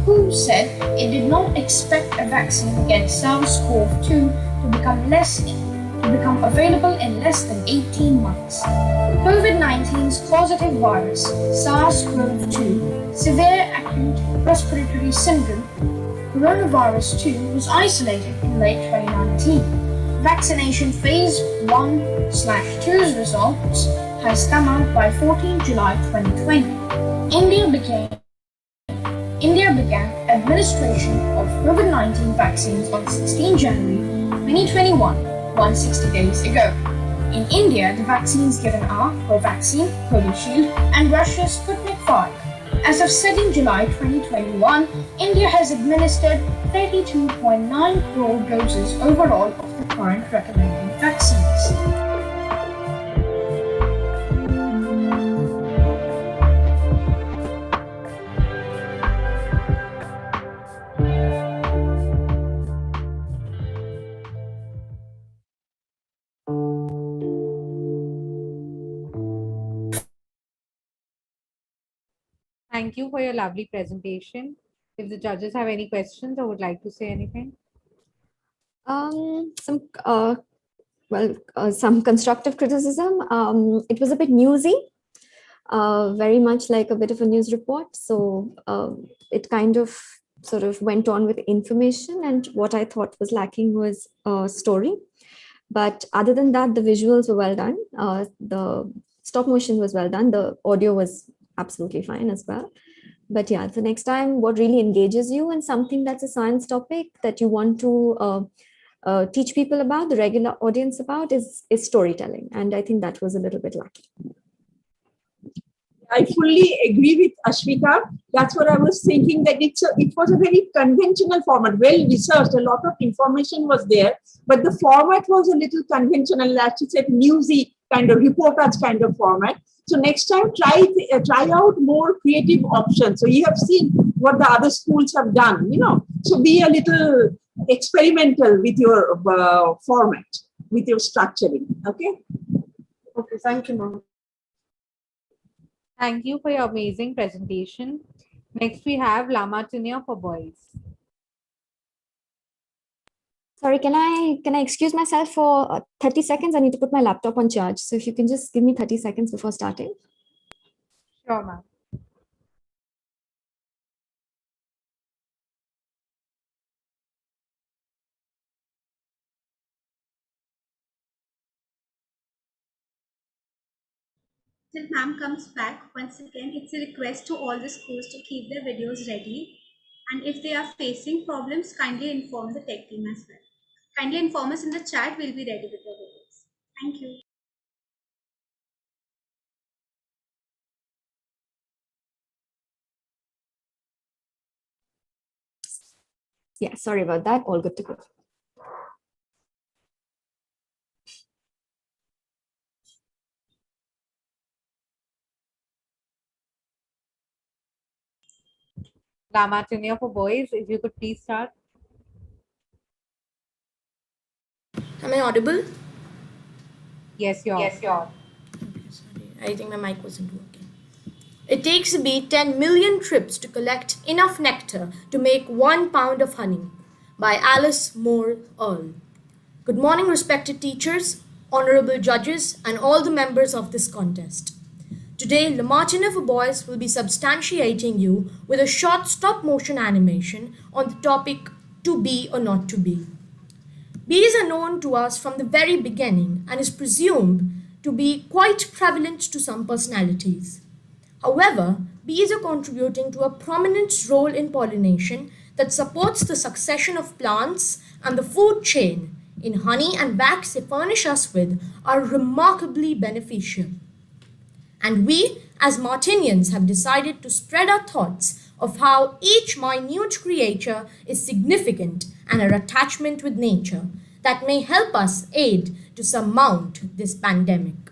WHO said it did not expect a vaccine against SARS-CoV-2 to become available in less than 18 months. COVID-19's causative virus, SARS-CoV-2, severe acute respiratory syndrome, coronavirus 2, was isolated in late 2019. Vaccination phase 1/2's results has come out by 14 July 2020. India began administration of COVID-19 vaccines on 16 January 2021, 160 days ago. In India, the vaccines given are Covaxin, Covishield, and Russia's Sputnik V. As of 2nd July 2021, India has administered 32.9 crore doses overall of the current recommended vaccines. Thank you for your lovely presentation. If the judges have any questions or would like to say anything. Some constructive criticism. It was a bit newsy, very much like a bit of a news report. So it kind of sort of went on with information, and what I thought was lacking was a story. But other than that, the visuals were well done. The stop motion was well done. The audio was absolutely fine as well. But yeah, the next time, what really engages you and something that's a science topic that you want to teach people about, the regular audience about, is storytelling. And I think that was a little bit lacking. I fully agree with Ashvika. That's what I was thinking, that it was a very conventional format, well researched, a lot of information was there, but the format was a little conventional, as you said, newsy kind of reportage kind of format. So next time, try out more creative options. So you have seen what the other schools have done, So be a little experimental with your format, with your structuring. Okay. Okay. Thank you, ma'am. Thank you for your amazing presentation. Next, we have Lamatinia for boys. Sorry, can I excuse myself for 30 seconds? I need to put my laptop on charge. So if you can just give me 30 seconds before starting. Sure, ma'am. Till ma'am comes back, once again, it's a request to all the schools to keep their videos ready. And if they are facing problems, kindly inform the tech team as well. Kindly inform us in the chat, we'll be ready with the videos. Thank you. Yeah, sorry about that. All good to go. Lamatinia for boys, if you could please start. Am I audible? Yes, you're. I think my mic wasn't working. It takes a bee 10 million trips to collect enough nectar to make 1 pound of honey. By Alice Moore Earle. Good morning, respected teachers, honorable judges, and all the members of this contest. Today, Lamatinia for Boys will be substantiating you with a short stop-motion animation on the topic to be or not to be. Bees are known to us from the very beginning and is presumed to be quite prevalent to some personalities. However, bees are contributing to a prominent role in pollination that supports the succession of plants and the food chain in honey and wax they furnish us with are remarkably beneficial. And we, as Martinians, have decided to spread our thoughts of how each minute creature is significant and our attachment with nature that may help us aid to surmount this pandemic.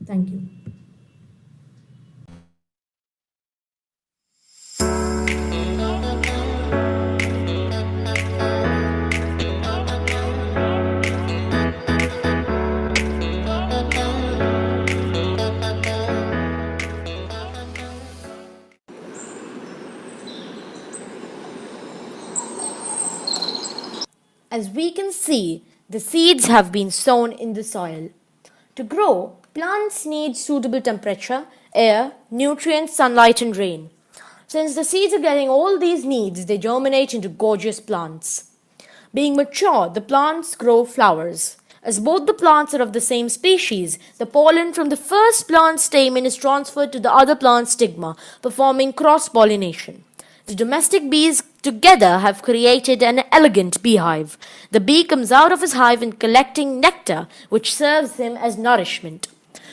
Thank you. As we can see, the seeds have been sown in the soil. To grow, plants need suitable temperature, air, nutrients, sunlight, and rain. Since the seeds are getting all these needs, they germinate into gorgeous plants. Being mature, the plants grow flowers. As both the plants are of the same species, the pollen from the first plant stamen is transferred to the other plant stigma, performing cross-pollination. The domestic bees together have created an elegant beehive. The bee comes out of his hive and collecting nectar, which serves him as nourishment.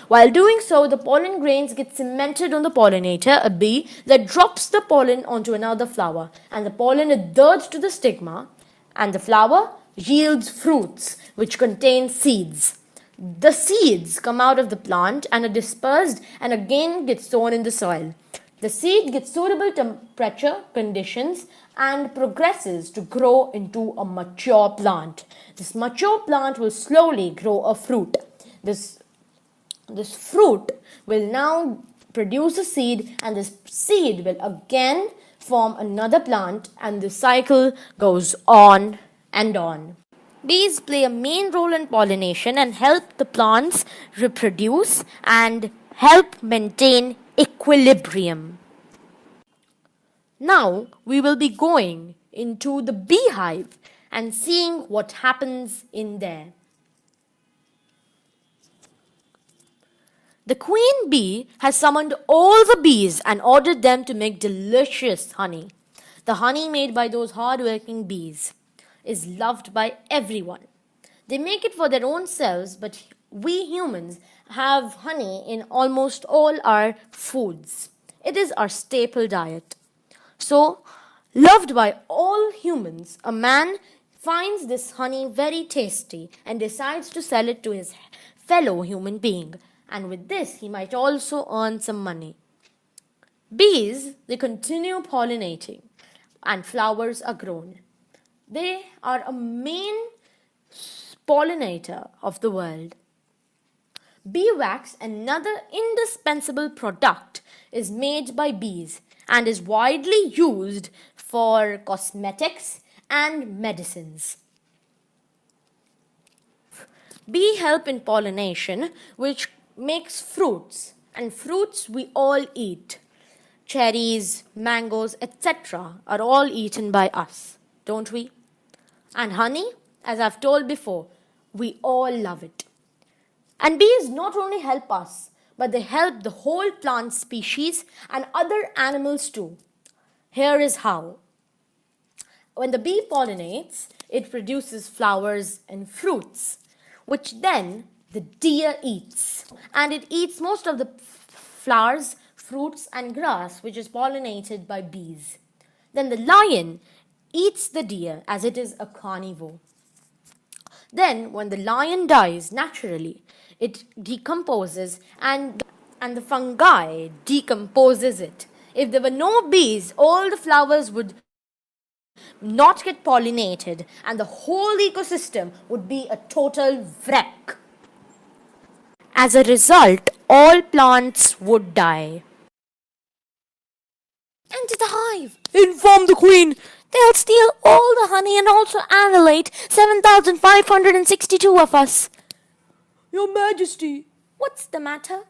While doing so, the pollen grains get cemented on the pollinator, a bee, that drops the pollen onto another flower, and the pollen adheres to the stigma, and the flower yields fruits, which contain seeds. The seeds come out of the plant and are dispersed and again get sown in the soil. The seed gets suitable temperature conditions and progresses to grow into a mature plant. This mature plant will slowly grow a fruit. This fruit will now produce a seed, and this seed will again form another plant, and the cycle goes on and on. Bees play a main role in pollination and help the plants reproduce and help maintain equilibrium. Now we will be going into the beehive and seeing what happens in there. The queen bee has summoned all the bees and ordered them to make delicious honey. The honey made by those hard-working bees is loved by everyone. They make it for their own selves, but we humans have honey in almost all our foods. It is our staple diet. So, loved by all humans, a man finds this honey very tasty and decides to sell it to his fellow human being. And with this, he might also earn some money. Bees, they continue pollinating and flowers are grown. They are a main pollinator of the world. Bee wax, another indispensable product, is made by bees and is widely used for cosmetics and medicines. Bees help in pollination, which makes fruits, and fruits we all eat. Cherries, mangoes, etc. are all eaten by us, don't we? And honey, as I've told before, we all love it. And bees not only help us, but they help the whole plant species and other animals too. Here is how. When the bee pollinates, it produces flowers and fruits, which then the deer eats. And it eats most of the flowers, fruits, and grass, which is pollinated by bees. Then the lion eats the deer, as it is a carnivore. Then, when the lion dies naturally, it decomposes and the fungi decomposes it. If there were no bees, all the flowers would not get pollinated and the whole ecosystem would be a total wreck. As a result, all plants would die. Enter the hive. Inform the queen. They'll steal all the honey and also annihilate 7,562 of us. Your Majesty, what's the matter?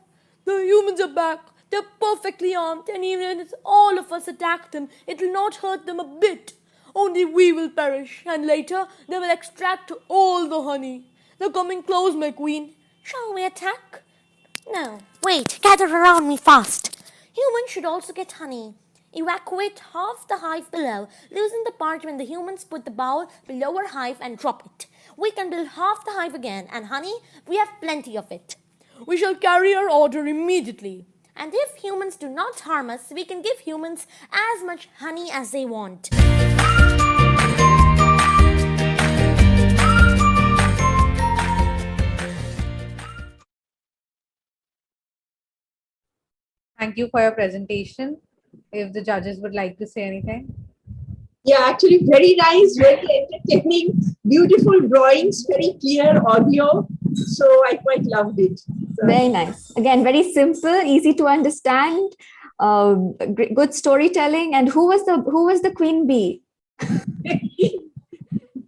The humans are back. They're perfectly armed, and even if all of us attack them, it will not hurt them a bit. Only we will perish, and later they will extract all the honey. They're coming close, my queen. Shall we attack? No. Wait, gather around me fast. Humans should also get honey. Evacuate half the hive below. Loosen the part when the humans put the bowl below our hive and drop it. We can build half the hive again, and honey, we have plenty of it. We shall carry our order immediately. And if humans do not harm us, we can give humans as much honey as they want. Thank you for your presentation. If the judges would like to say anything. Yeah, actually very nice, very entertaining, beautiful drawings, very clear audio. So I quite loved it. So. Very nice. Again, very simple, easy to understand, good storytelling. And who was the queen bee?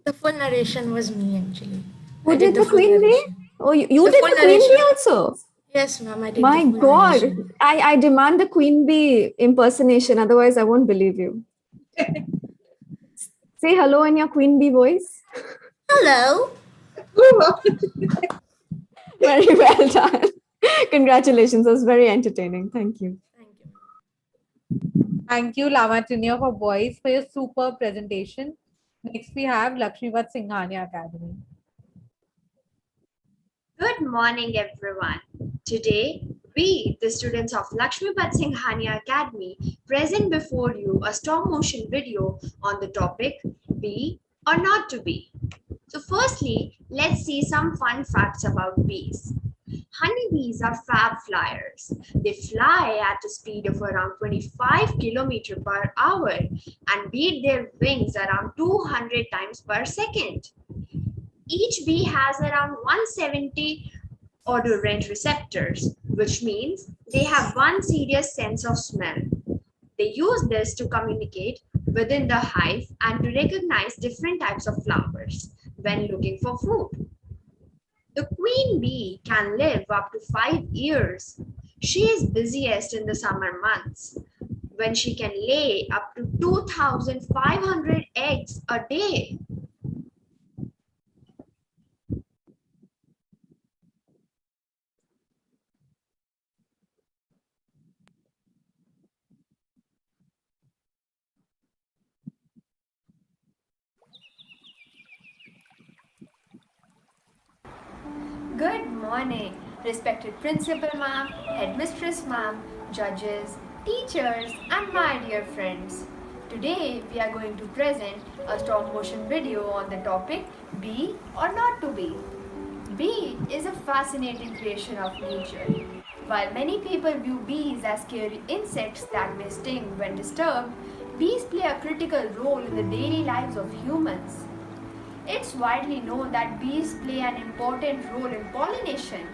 The full narration was me actually. Who did the queen bee? Oh, you did the queen bee also? Yes, ma'am, I did. My God, I demand a queen bee impersonation. Otherwise, I won't believe you. Say hello in your queen bee voice. Hello. Very well done. Congratulations. It was very entertaining. Thank you. Thank you, Lavanya for Boys, for your superb presentation. Next, we have Lakshmipat Singhania Academy. Good morning, everyone. Today, we, the students of Lakshmipat Singhania Academy, present before you a stop motion video on the topic Be or Not to Be. So firstly, let's see some fun facts about bees. Honeybees are fab flyers. They fly at a speed of around 25 km per hour and beat their wings around 200 times per second. Each bee has around 170 odorant receptors, which means they have one serious sense of smell. They use this to communicate within the hive and to recognize different types of flowers when looking for food. The queen bee can live up to 5 years. She is busiest in the summer months, when she can lay up to 2,500 eggs a day. Good morning, respected principal ma'am, headmistress ma'am, judges, teachers, and my dear friends. Today we are going to present a stop motion video on the topic Be or Not to Be. Bee is a fascinating creation of nature. While many people view bees as scary insects that may sting when disturbed, bees play a critical role in the daily lives of humans. It's widely known that bees play an important role in pollination.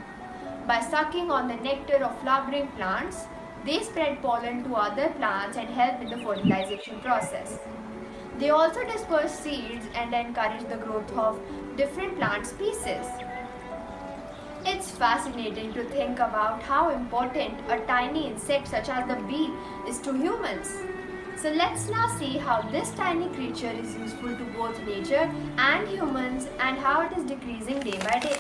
By sucking on the nectar of flowering plants, they spread pollen to other plants and help in the fertilization process. They also disperse seeds and encourage the growth of different plant species. It's fascinating to think about how important a tiny insect such as the bee is to humans. So let's now see how this tiny creature is useful to both nature and humans and how it is decreasing day by day.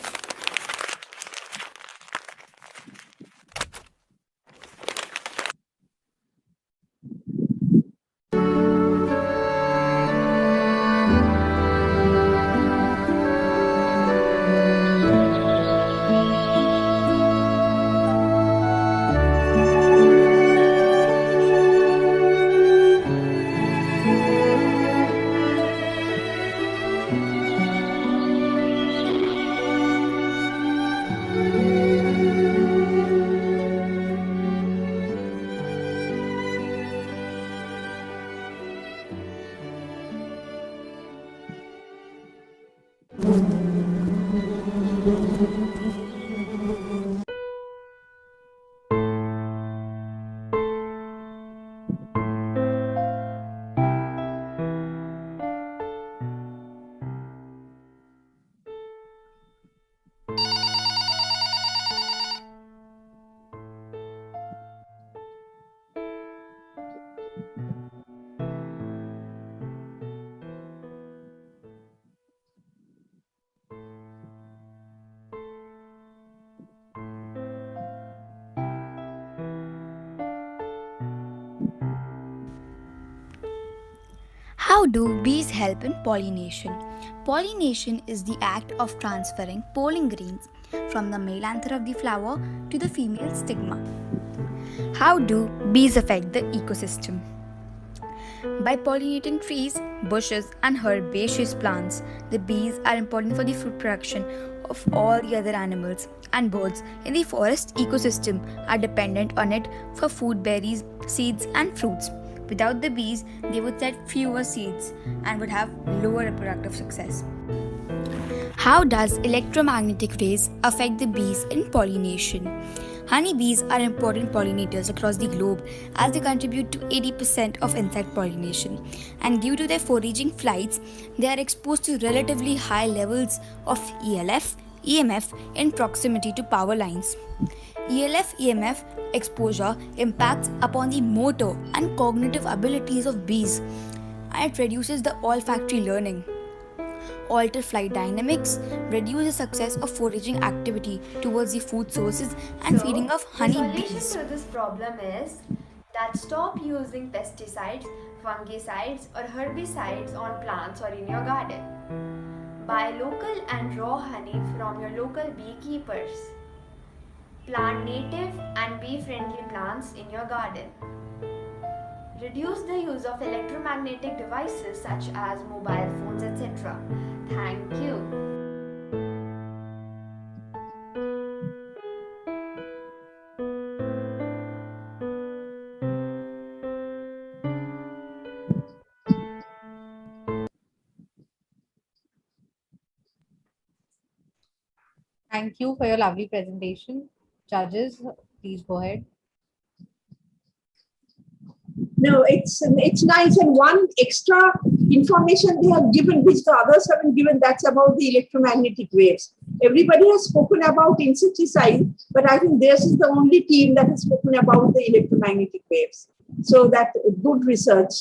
How do bees help in pollination? Pollination is the act of transferring pollen grains from the male anther of the flower to the female stigma. How do bees affect the ecosystem? By pollinating trees, bushes, and herbaceous plants, the bees are important for the food production of all the other animals, and birds in the forest ecosystem are dependent on it for food, berries, seeds, and fruits. Without the bees, they would set fewer seeds and would have lower reproductive success. How does electromagnetic rays affect the bees in pollination? Honeybees are important pollinators across the globe as they contribute to 80% of insect pollination, and due to their foraging flights, they are exposed to relatively high levels of ELF, EMF in proximity to power lines. ELF EMF exposure impacts upon the motor and cognitive abilities of bees, and it reduces the olfactory learning. Alter flight dynamics, reduce the success of foraging activity towards the food sources and feeding of honey The bees. solution to this problem is that stop using pesticides, fungicides, or herbicides on plants or in your garden. Buy local and raw honey from your local beekeepers. Plant native and bee-friendly plants in your garden. Reduce the use of electromagnetic devices such as mobile phones, etc. Thank you. Thank you for your lovely presentation. Judges, please go ahead. No, it's nice, and one extra information they have given, which the others haven't given, that's about the electromagnetic waves. Everybody has spoken about insecticide, but I think this is the only team that has spoken about the electromagnetic waves. So that good research.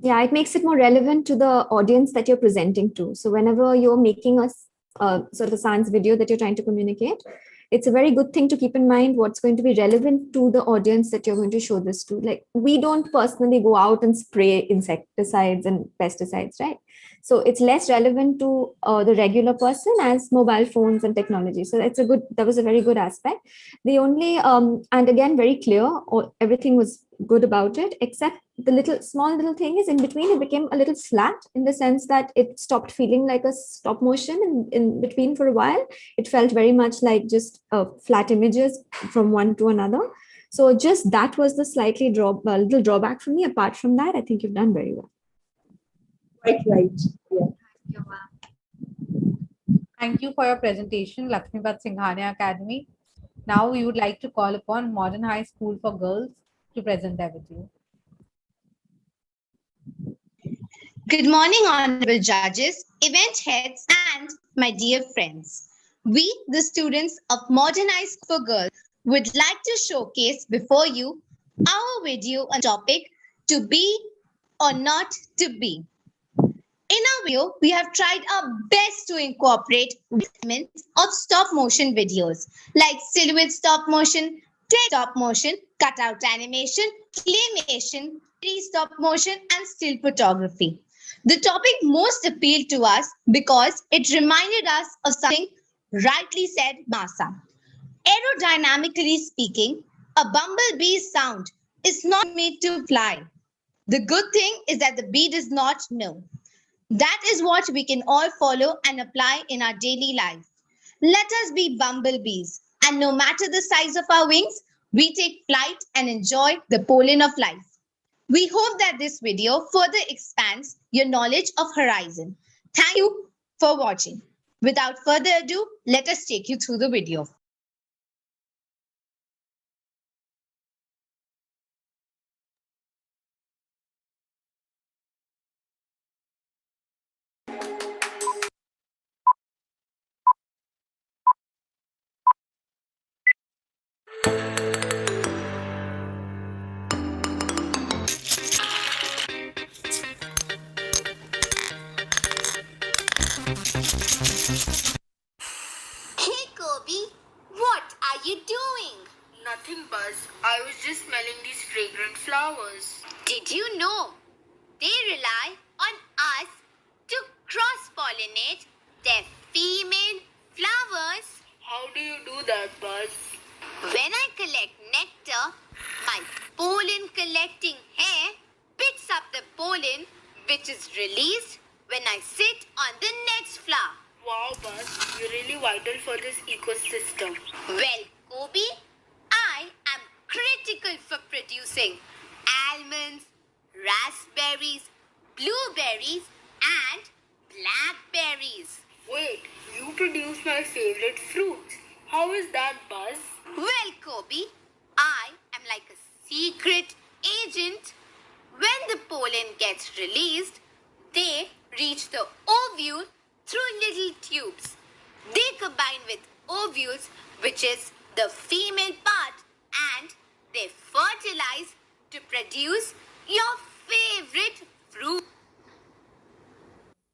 Yeah, it makes it more relevant to the audience that you're presenting to. So whenever you're making a sort of a science video that you're trying to communicate, it's a very good thing to keep in mind what's going to be relevant to the audience that you're going to show this to. Like, we don't personally go out and spray insecticides and pesticides, right? So it's less relevant to the regular person as mobile phones and technology. So that was a very good aspect. The only, and again, very clear, everything was good about it, except the small little thing is in between, it became a little flat in the sense that it stopped feeling like a stop motion in between for a while. It felt very much like just flat images from one to another. So just that was the little drawback for me. Apart from that, I think you've done very well. Quite right. Yeah. Thank you for your presentation, Lakshmipat Singhania Academy. Now we would like to call upon Modern High School for Girls to present their video. Good morning, honorable judges, event heads, and my dear friends. We, the students of Modern High School for Girls, would like to showcase before you our video on topic to be or not to be. In our video, we have tried our best to incorporate elements of stop motion videos like silhouette stop motion, text stop motion, cutout animation, claymation, 3D stop motion, and still photography. The topic most appealed to us because it reminded us of something rightly said NASA. Aerodynamically speaking, a bumblebee's sound is not made to fly. The good thing is that the bee does not know. That is what we can all follow and apply in our daily life. Let us be bumblebees, and no matter the size of our wings, we take flight and enjoy the pollen of life. We hope that this video further expands your knowledge of horizon. Thank you for watching. Without further ado, let us take you through the video. Hey Kobe, what are you doing? Nothing, Buzz. I was just smelling these fragrant flowers. Did you know they rely on us to cross-pollinate their female flowers? How do you do that, Buzz? When I collect nectar, my pollen collecting hair picks up the pollen which is released when I sit on the next flower. Wow, Buzz, you're really vital for this ecosystem. Well, Kobe, I am critical for producing almonds, raspberries, blueberries, and blackberries. Wait, you produce my favorite fruit. How is that, Buzz? Well, Kobe, I am like a secret agent. When the pollen gets released, they reach the ovule through little tubes. They combine with ovules, which is the female part, and they fertilize to produce your favorite fruit.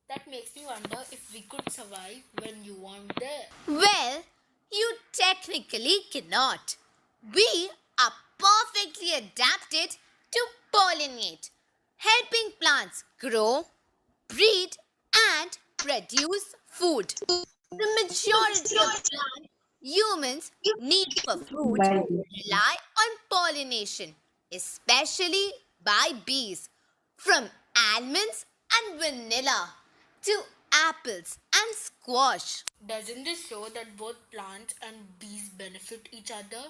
That makes me wonder if we could survive when you weren't there. Well, you technically cannot. We are perfectly adapted to pollinate, helping plants grow, breed, and produce food. The majority of plants humans need for food rely on pollination, especially by bees, from almonds and vanilla to apples and squash. Doesn't this show that both plants and bees benefit each other?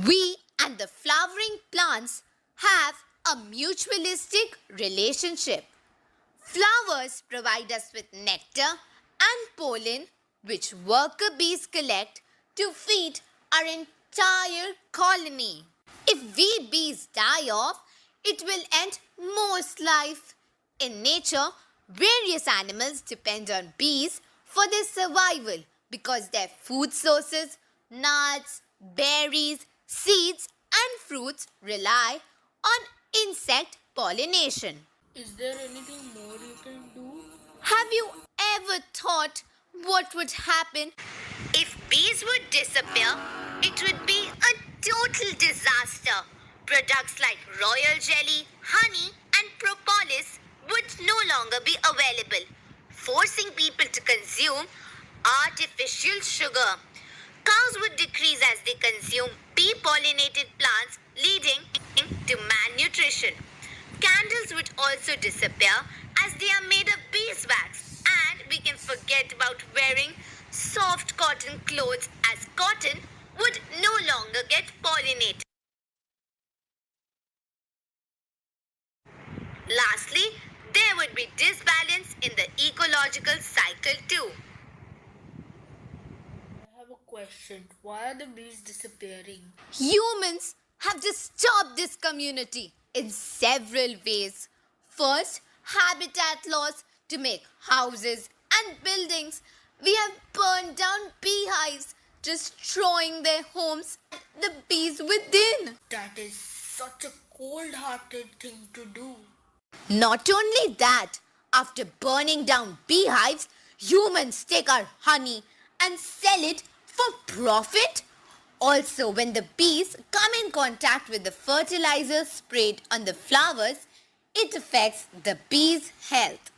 We and the flowering plants have a mutualistic relationship. Flowers provide us with nectar and pollen, which worker bees collect to feed our entire colony. If we bees die off, it will end most life. In nature, various animals depend on bees for their survival because their food sources, nuts, berries, seeds, and fruits rely on insect pollination. Is there anything more you can do? Have you ever thought what would happen if bees would disappear? It would be a total disaster. Products like royal jelly, honey, and propolis would no longer be available, forcing people to consume artificial sugar. Cows would decrease as they consume bee-pollinated plants, leading to malnutrition. Candles would also disappear as they are made of beeswax, and we can forget about wearing soft cotton clothes as cotton would no longer get pollinated. Lastly, there would be disbalance in the ecological cycle too. extinct. Why are the bees disappearing? Humans have disturbed this community in several ways. First, habitat loss to make houses and buildings. We have burned down beehives, destroying their homes and the bees within. That is such a cold-hearted thing to do. Not only that, after burning down beehives, humans take our honey and sell it for profit. Also, when the bees come in contact with the fertilizer sprayed on the flowers, it affects the bees' health.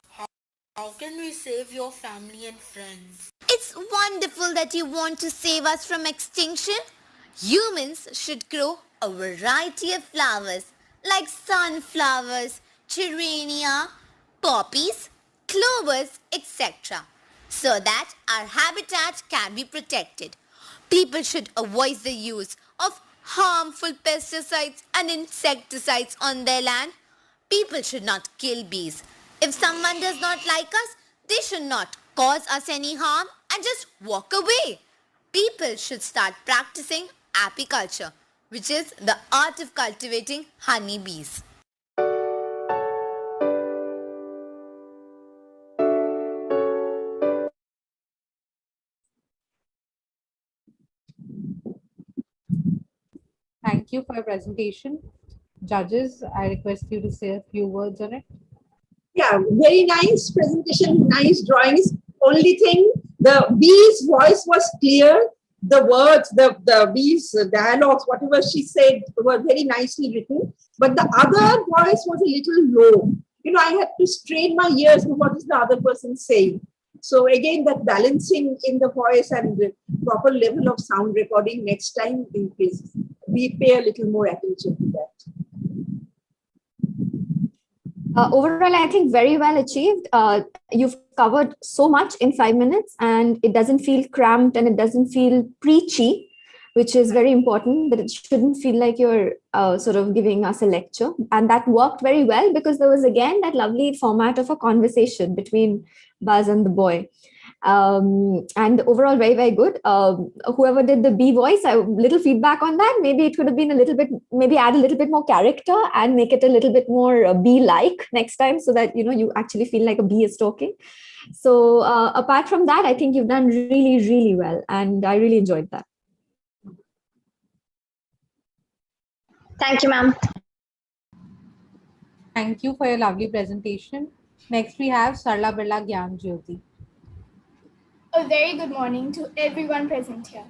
How can we save your family and friends? It's wonderful that you want to save us from extinction. Humans should grow a variety of flowers like sunflowers, gerania, poppies, clovers, etc. so that our habitat can be protected. People should avoid the use of harmful pesticides and insecticides on their land. People should not kill bees. If someone does not like us, they should not cause us any harm and just walk away. People should start practicing apiculture, which is the art of cultivating honeybees. Thank you for your presentation. Judges, I request you to say a few words on it. Yeah, very nice presentation, nice drawings. Only thing, the bee's voice was clear. The words, the bee's dialogues, whatever she said, were very nicely written. But the other voice was a little low. You know, I had to strain my ears to what is the other person saying. So again, that balancing in the voice and the proper level of sound recording next time, we pay a little more attention to that. Overall, I think very well achieved. You've covered so much in 5 minutes, and it doesn't feel cramped and it doesn't feel preachy, which is very important, that it shouldn't feel like you're sort of giving us a lecture. And that worked very well because there was again that lovely format of a conversation between Buzz and the boy. And overall, very, very good. Whoever did the bee voice, a little feedback on that. Maybe it could have been a little bit, maybe add a little bit more character and make it a little bit more bee-like next time, so that, you know, you actually feel like a bee is talking. So apart from that, I think you've done really, really well. And I really enjoyed that. Thank you, ma'am. Thank you for your lovely presentation. Next, we have Sarla Birla Gyan Jyoti. A very good morning to everyone present here.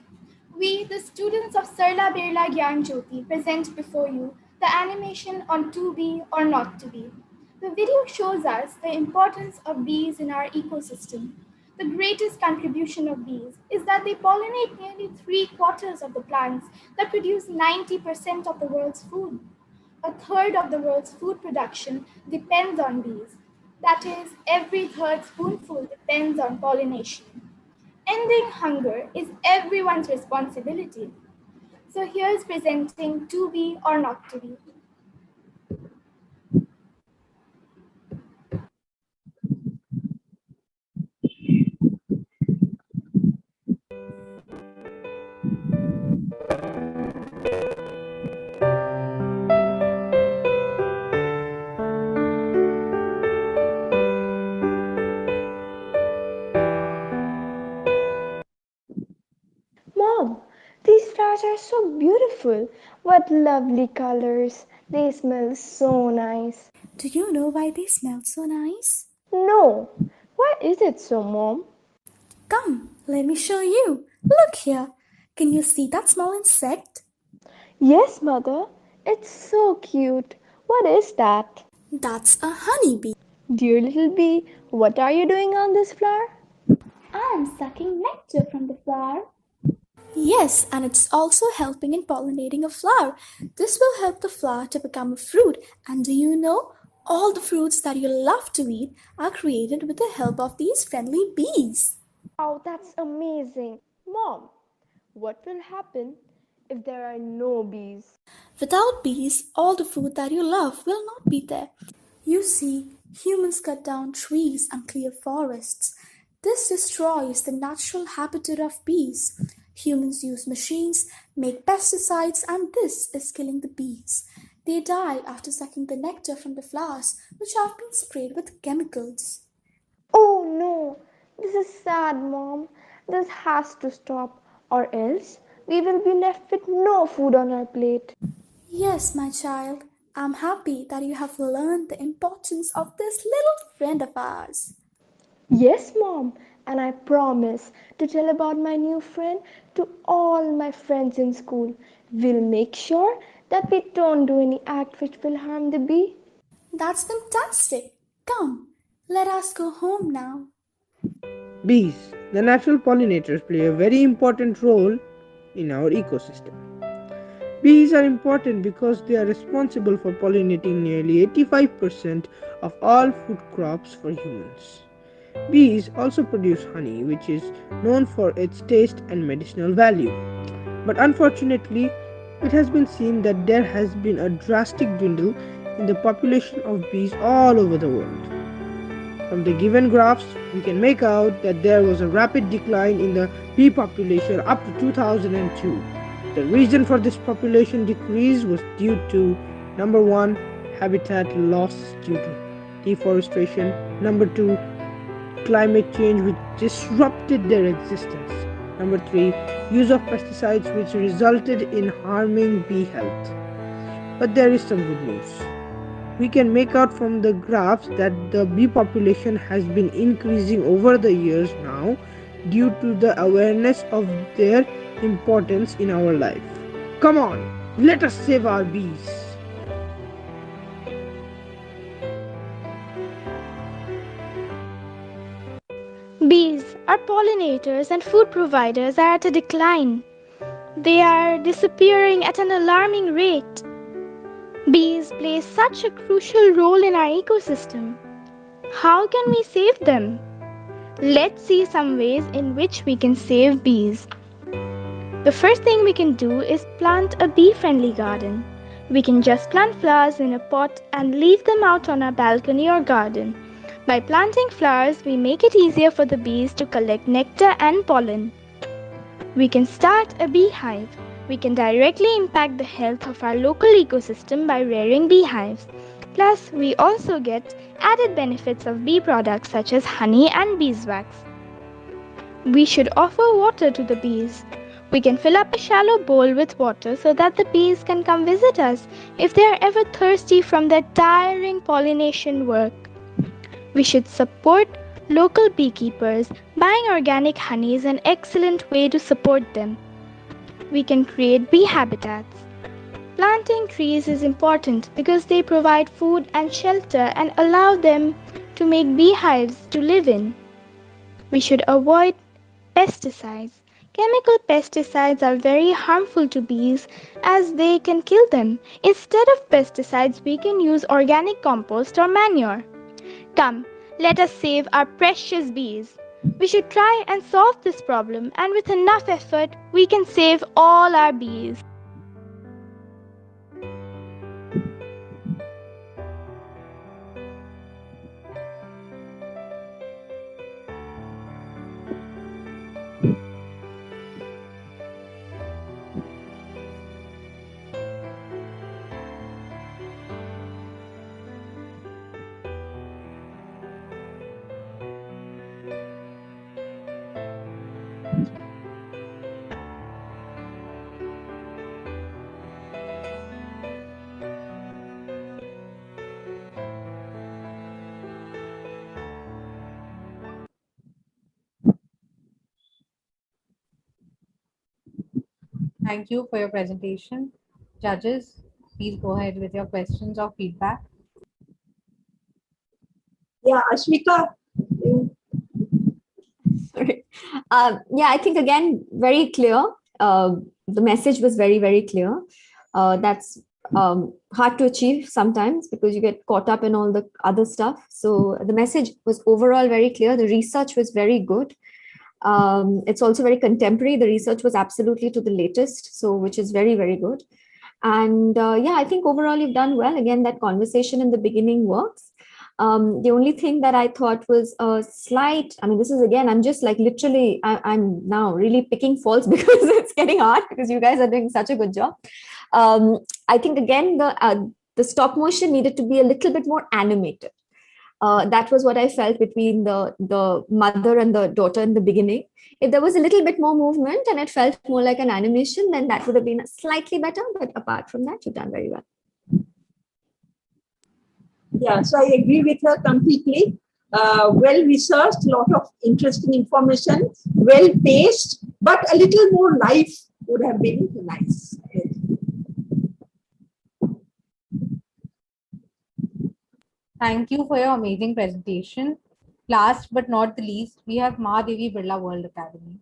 We, the students of Sarla Birla Gyan Jyoti, present before you the animation on to be or not to be. The video shows us the importance of bees in our ecosystem. The greatest contribution of bees is that they pollinate nearly 3/4 of the plants that produce 90% of the world's food. A third of the world's food production depends on bees. That is, every third spoonful depends on pollination. Ending hunger is everyone's responsibility. So here's presenting to be or not to be. Mom, these flowers are so beautiful. What lovely colors. They smell so nice. Do you know why they smell so nice? No. Why is it so, Mom? Come, let me show you. Look here. Can you see that small insect? Yes, Mother. It's so cute. What is that? That's a honeybee. Dear little bee, what are you doing on this flower? I'm sucking nectar from the flower. Yes, and it's also helping in pollinating a flower. This will help the flower to become a fruit. And do you know, all the fruits that you love to eat are created with the help of these friendly bees. Oh, that's amazing. Mom, what will happen if there are no bees? Without bees, all the food that you love will not be there. You see, humans cut down trees and clear forests. This destroys the natural habitat of bees. Humans use machines, make pesticides, and this is killing the bees. They die after sucking the nectar from the flowers, which have been sprayed with chemicals. Oh no, this is sad, Mom. This has to stop, or else we will be left with no food on our plate. Yes, my child, I'm happy that you have learned the importance of this little friend of ours. Yes, Mom, and I promise to tell about my new friend to all my friends in school. We'll make sure that we don't do any act which will harm the bee. That's fantastic. Come, let us go home now. Bees, the natural pollinators, play a very important role in our ecosystem. Bees are important because they are responsible for pollinating nearly 85% of all food crops for humans. Bees also produce honey, which is known for its taste and medicinal value. But unfortunately, it has been seen that there has been a drastic dwindle in the population of bees all over the world. From the given graphs, we can make out that there was a rapid decline in the bee population up to 2002. The reason for this population decrease was due to number 1, habitat loss due to deforestation, number 2, climate change which disrupted their existence, number 3, use of pesticides which resulted in harming bee health. But there is some good news. We can make out from the graphs that the bee population has been increasing over the years now due to the awareness of their importance in our life. Come on, let us save our bees. Bees, our pollinators and food providers, are at a decline. They are disappearing at an alarming rate. Bees play such a crucial role in our ecosystem. How can we save them? Let's see some ways in which we can save bees. The first thing we can do is plant a bee-friendly garden. We can just plant flowers in a pot and leave them out on our balcony or garden. By planting flowers, we make it easier for the bees to collect nectar and pollen. We can start a beehive. We can directly impact the health of our local ecosystem by rearing beehives. Plus, we also get added benefits of bee products such as honey and beeswax. We should offer water to the bees. We can fill up a shallow bowl with water so that the bees can come visit us if they are ever thirsty from their tiring pollination work. We should support local beekeepers. Buying organic honey is an excellent way to support them. We can create bee habitats. Planting trees is important because they provide food and shelter and allow them to make beehives to live in. We should avoid pesticides. Chemical pesticides are very harmful to bees as they can kill them. Instead of pesticides, we can use organic compost or manure. Come, let us save our precious bees. We should try and solve this problem, and with enough effort, we can save all our bees. Thank you for your presentation. Judges, please go ahead with your questions or feedback. Yeah, Ashmika. Sorry. Yeah, I think again, very clear. The message was very, very clear. That's hard to achieve sometimes because you get caught up in all the other stuff. So the message was overall very clear. The research was very good. It's also very contemporary. The research was absolutely to the latest, so which is very, very good. And yeah, I think overall you've done well. Again, that conversation in the beginning works. The only thing that I thought was a slight, I mean, this is again, I'm just like literally, I'm now really picking faults because it's getting hard because you guys are doing such a good job. I think again, the stop motion needed to be a little bit more animated. That was what I felt between the mother and the daughter in the beginning. If there was a little bit more movement and it felt more like an animation, then that would have been slightly better. But apart from that, you've done very well. Yeah, so I agree with her completely. Well researched, lot of interesting information, well paced, but a little more life would have been nice. Thank you for your amazing presentation. Last but not the least, we have Mahadevi Birla World Academy.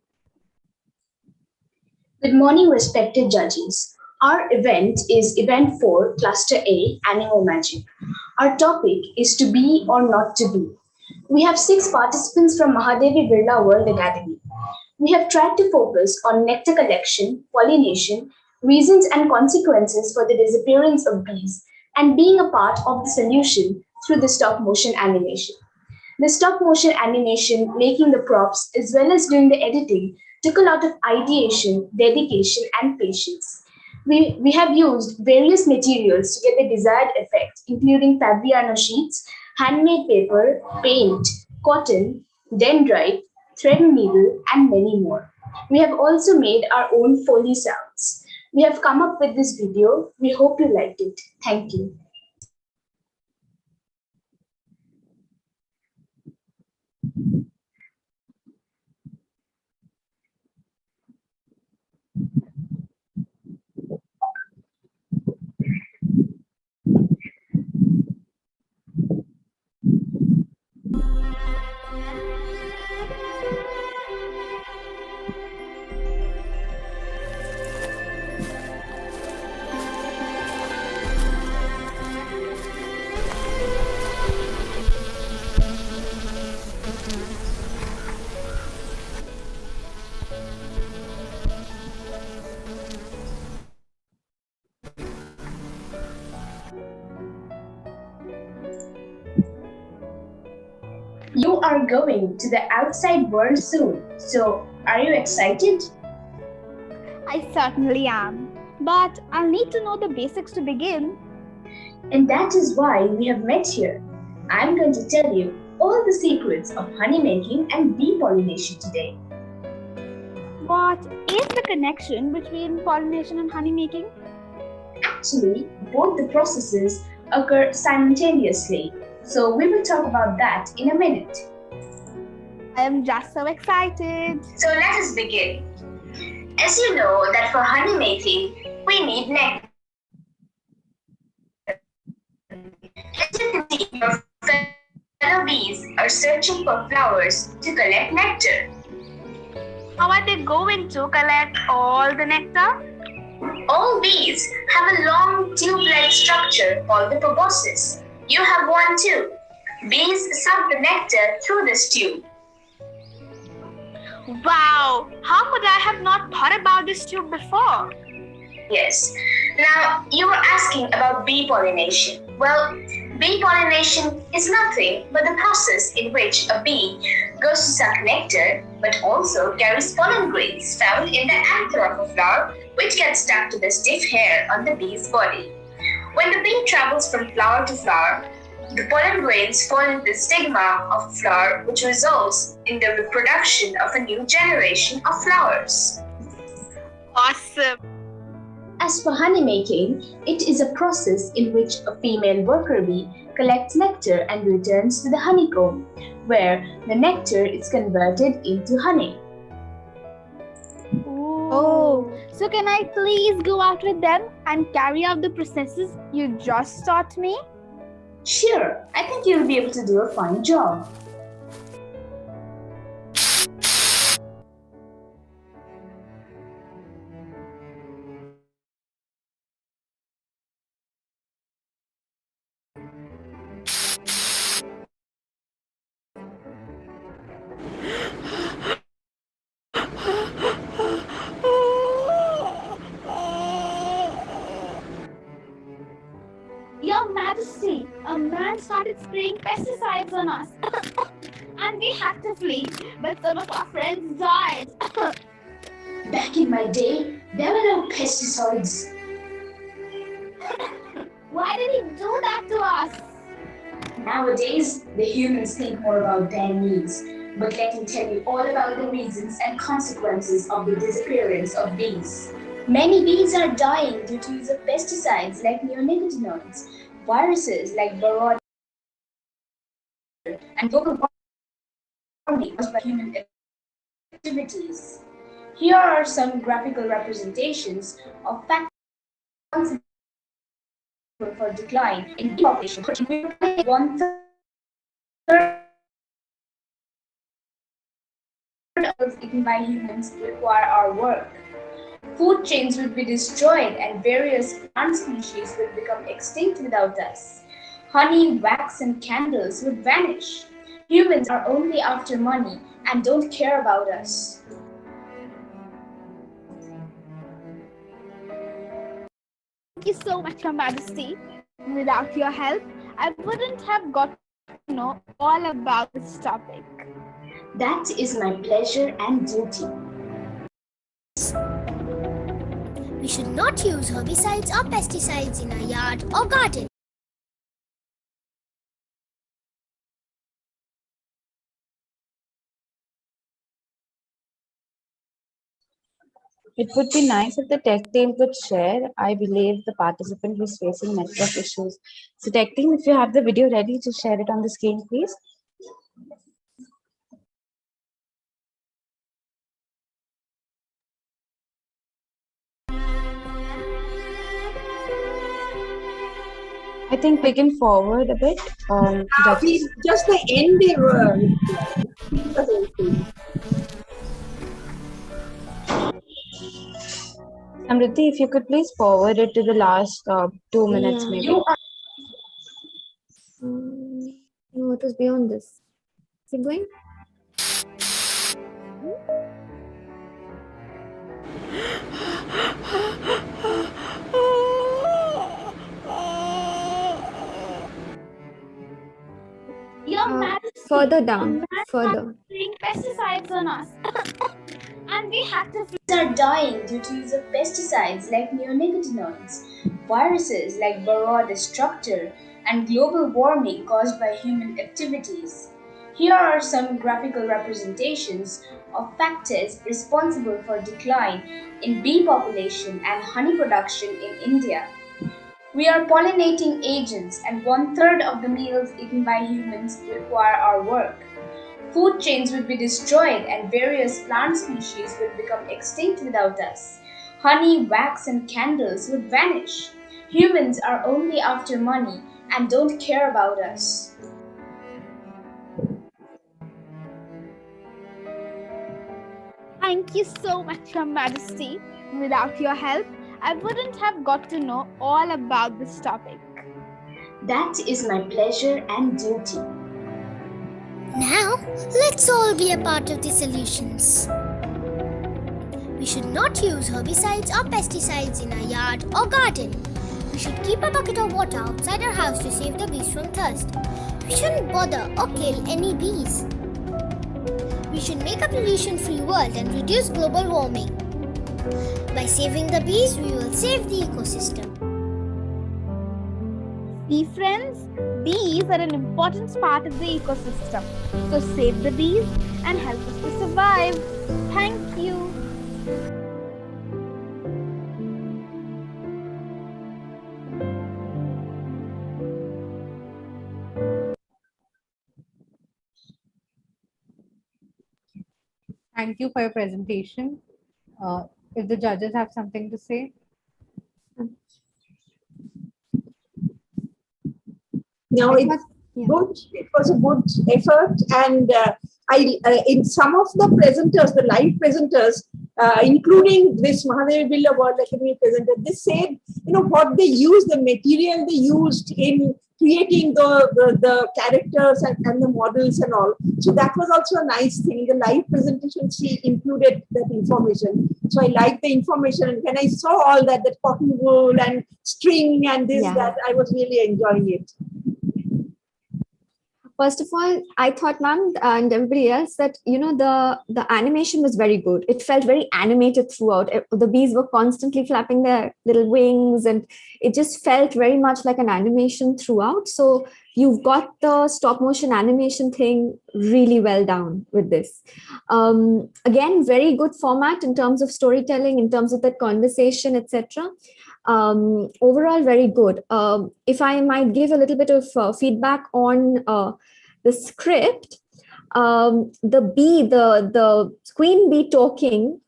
Good morning, respected judges. Our event is Event 4, Cluster A, Animal Magic. Our topic is to be or not to be. We have 6 participants from Mahadevi Birla World Academy. We have tried to focus on nectar collection, pollination, reasons and consequences for the disappearance of bees, and being a part of the solution through the stop motion animation. The stop motion animation, making the props as well as doing the editing, took a lot of ideation, dedication, and patience. We have used various materials to get the desired effect, including Fabriano sheets, handmade paper, paint, cotton, dendrite, thread and needle, and many more. We have also made our own Foley sounds. We have come up with this video. We hope you liked it. Thank you. You are going to the outside world soon, so are you excited? I certainly am. But I'll need to know the basics to begin. And that is why we have met here. I'm going to tell you all the secrets of honey making and bee pollination today. What is the connection between pollination and honey making? Actually, both the processes occur simultaneously. So we will talk about that in a minute. I am just so excited. So let us begin. As you know that for honey making, we need nectar. As you can see, your fellow bees are searching for flowers to collect nectar. How are they going to collect all the nectar? All bees have a long tube-like structure called the proboscis. You have one too. Bees suck the nectar through this tube. Wow! How could I have not thought about this tube before? Yes. Now, you were asking about bee pollination. Well, bee pollination is nothing but the process in which a bee goes to suck nectar, but also carries pollen grains found in the anther of a flower, which gets stuck to the stiff hair on the bee's body. When the bee travels from flower to flower, the pollen grains fall into the stigma of a flower, which results in the reproduction of a new generation of flowers. Awesome! As for honey making, it is a process in which a female worker bee collects nectar and returns to the honeycomb, where the nectar is converted into honey. Oh, so can I please go out with them and carry out the processes you just taught me? Sure, I think you'll be able to do a fine job. Your Majesty, a man started started spraying pesticides on us. And we had to flee, but some of our friends died. Back in my day, there were no pesticides. Why did he do that to us? Nowadays, the humans think more about their needs. But let me tell you all about the reasons and consequences of the disappearance of bees. Many bees are dying due to use of pesticides like neonicotinoids, viruses like Varroa and global warming caused by human activities. Here are some graphical representations of factors responsible for decline in bee population. One third of eaten by humans require our work. Food chains would be destroyed and various plant species would become extinct without us. Honey, wax, and candles would vanish. Humans are only after money and don't care about us. Thank you so much, Your Majesty. Without your help, I wouldn't have got to know all about this topic. That is my pleasure and duty. We should not use herbicides or pesticides in our yard or garden. It would be nice if the tech team could share. I believe the participant is facing network issues. So tech team, if you have the video ready, to share it on the screen, please. I think we can forward a bit. Just the end they were. Amriti, if you could please forward it to the last 2 minutes, maybe. What was beyond this? Keep going. Your Majesty, Further down. Further. spraying pesticides on us. And we had to flee. Bees are dying due to use of pesticides like neonicotinoids, viruses like Varroa destructor, and global warming caused by human activities. Here are some graphical representations of factors responsible for decline in bee population and honey production in India. We are pollinating agents, and 1/3 of the meals eaten by humans require our work. Food chains would be destroyed and various plant species would become extinct without us. Honey, wax, and candles would vanish. Humans are only after money and don't care about us. Thank you so much, Your Majesty. Without your help, I wouldn't have got to know all about this topic. That is my pleasure and duty. Now, let's all be a part of the solutions. We should not use herbicides or pesticides in our yard or garden. We should keep a bucket of water outside our house to save the bees from thirst. We shouldn't bother or kill any bees. We should make a pollution-free world and reduce global warming. By saving the bees, we will save the ecosystem. See, friends, bees are an important part of the ecosystem. So save the bees and help us to survive. Thank you. Thank you for your presentation. If the judges have something to say. No, it's good. It was a good effort, and in some of the presenters, the live presenters, including this Mahadevi Birla World Academy presenter, they said, what they used, the material they used in creating the characters and the models and all. So that was also a nice thing. In the live presentation, she included that information. So I liked the information, and when I saw all that cotton wool and string and that, I was really enjoying it. First of all, I thought, ma'am, and everybody else, that the animation was very good. It felt very animated throughout. The bees were constantly flapping their little wings, and it just felt very much like an animation throughout. So you've got the stop motion animation thing really well down with this. Again, very good format in terms of storytelling, in terms of that conversation, etc. Overall, very good. If I might give a little bit of feedback on the script, the queen bee talking,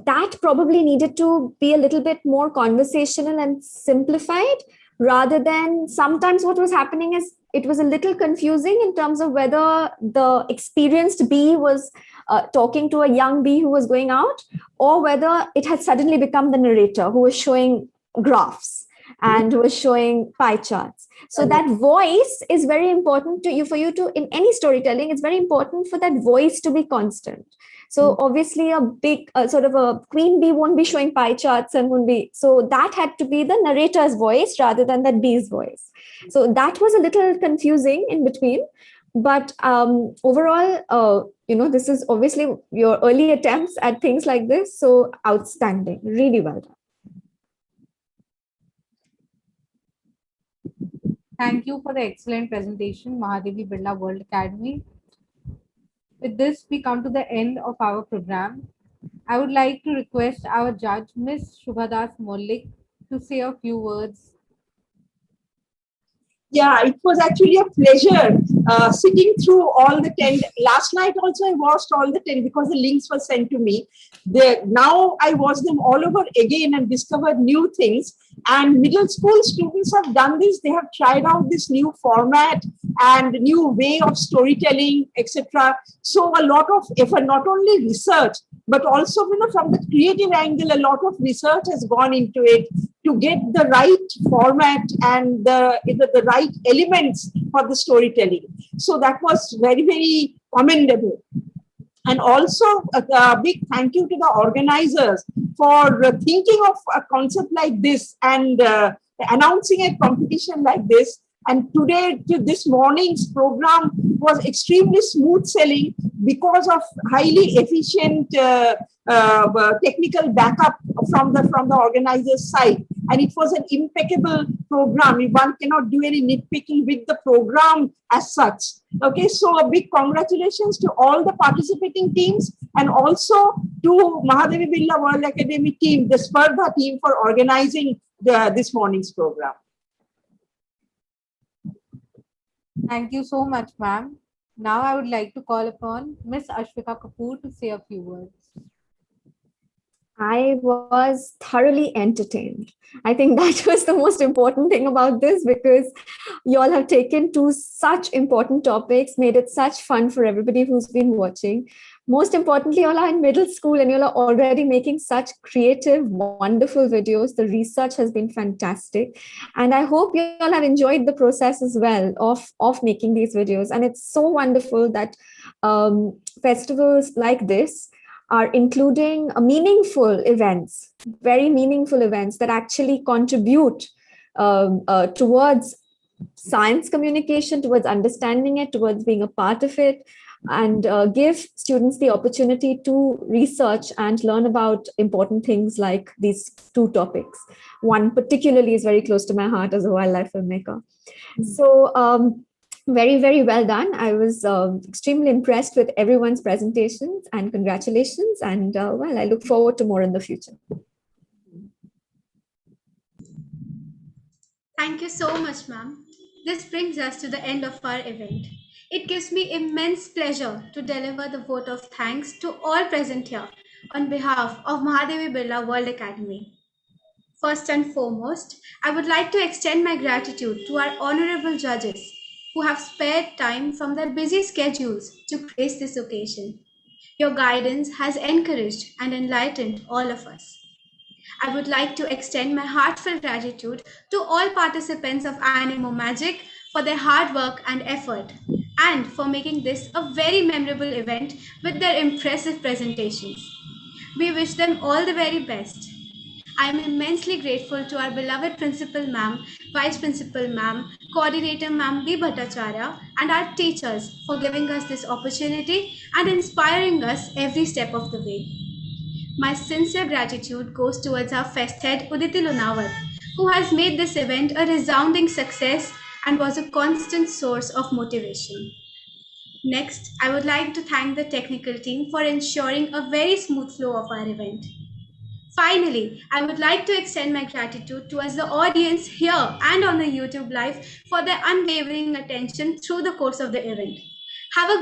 that probably needed to be a little bit more conversational and simplified, rather than sometimes what was happening is it was a little confusing in terms of whether the experienced bee was talking to a young bee who was going out, or whether it had suddenly become the narrator who was showing graphs and who was showing pie charts. So that voice is very important to you, for you to, in any storytelling, it's very important for that voice to be constant. So obviously a big sort of a queen bee won't be showing pie charts and won't be, so that had to be the narrator's voice rather than that bee's voice. So that was a little confusing in between. But overall, this is obviously your early attempts at things like this. So outstanding, really well done. Thank you for the excellent presentation, Mahadevi Birla World Academy. With this, we come to the end of our program. I would like to request our judge, Ms. Shubhadas Mollik, to say a few words. Yeah, it was actually a pleasure sitting through all the 10. Last night also I watched all the 10 because the links were sent to me. Now I watched them all over again and discovered new things. And middle school students have done this. They have tried out this new format and new way of storytelling, etc. So a lot of effort, not only research, but also from the creative angle, a lot of research has gone into it to get the right format and the right elements for the storytelling. So that was very, very commendable. And also a big thank you to the organizers for thinking of a concept like this and announcing a competition like this. And this morning's program was extremely smooth sailing because of highly efficient technical backup from the organizers' side. And it was an impeccable program. One cannot do any nitpicking with the program as such. Okay, so a big congratulations to all the participating teams and also to Mahadevi Birla World Academy team, the Spardha team, for organizing this morning's program. Thank you so much, ma'am. Now I would like to call upon Ms. Ashvika Kapoor to say a few words. I was thoroughly entertained. I think that was the most important thing about this, because you all have taken two such important topics, made it such fun for everybody who's been watching. Most importantly, you all are in middle school and you all are already making such creative, wonderful videos. The research has been fantastic. And I hope you all have enjoyed the process as well of making these videos. And it's so wonderful that festivals like this are including meaningful events, very meaningful events that actually contribute towards science communication, towards understanding it, towards being a part of it, and give students the opportunity to research and learn about important things like these two topics. One particularly is very close to my heart as a wildlife filmmaker. So very, very well done. I was extremely impressed with everyone's presentations, and congratulations. And well, I look forward to more in the future. Thank you so much, ma'am. This brings us to the end of our event. It gives me immense pleasure to deliver the vote of thanks to all present here on behalf of Mahadevi Birla World Academy. First and foremost, I would like to extend my gratitude to our honorable judges who have spared time from their busy schedules to grace this occasion. Your guidance has encouraged and enlightened all of us. I would like to extend my heartfelt gratitude to all participants of Animo Magic for their hard work and effort, and for making this a very memorable event with their impressive presentations. We wish them all the very best. I am immensely grateful to our beloved Principal Ma'am, Vice Principal Ma'am, Coordinator Ma'am B. Bhattacharya, and our teachers for giving us this opportunity and inspiring us every step of the way. My sincere gratitude goes towards our fest head Uditi Lunawat, who has made this event a resounding success and was a constant source of motivation. Next, I would like to thank the technical team for ensuring a very smooth flow of our event. Finally, I would like to extend my gratitude towards the audience here and on the YouTube Live for their unwavering attention through the course of the event. Have a good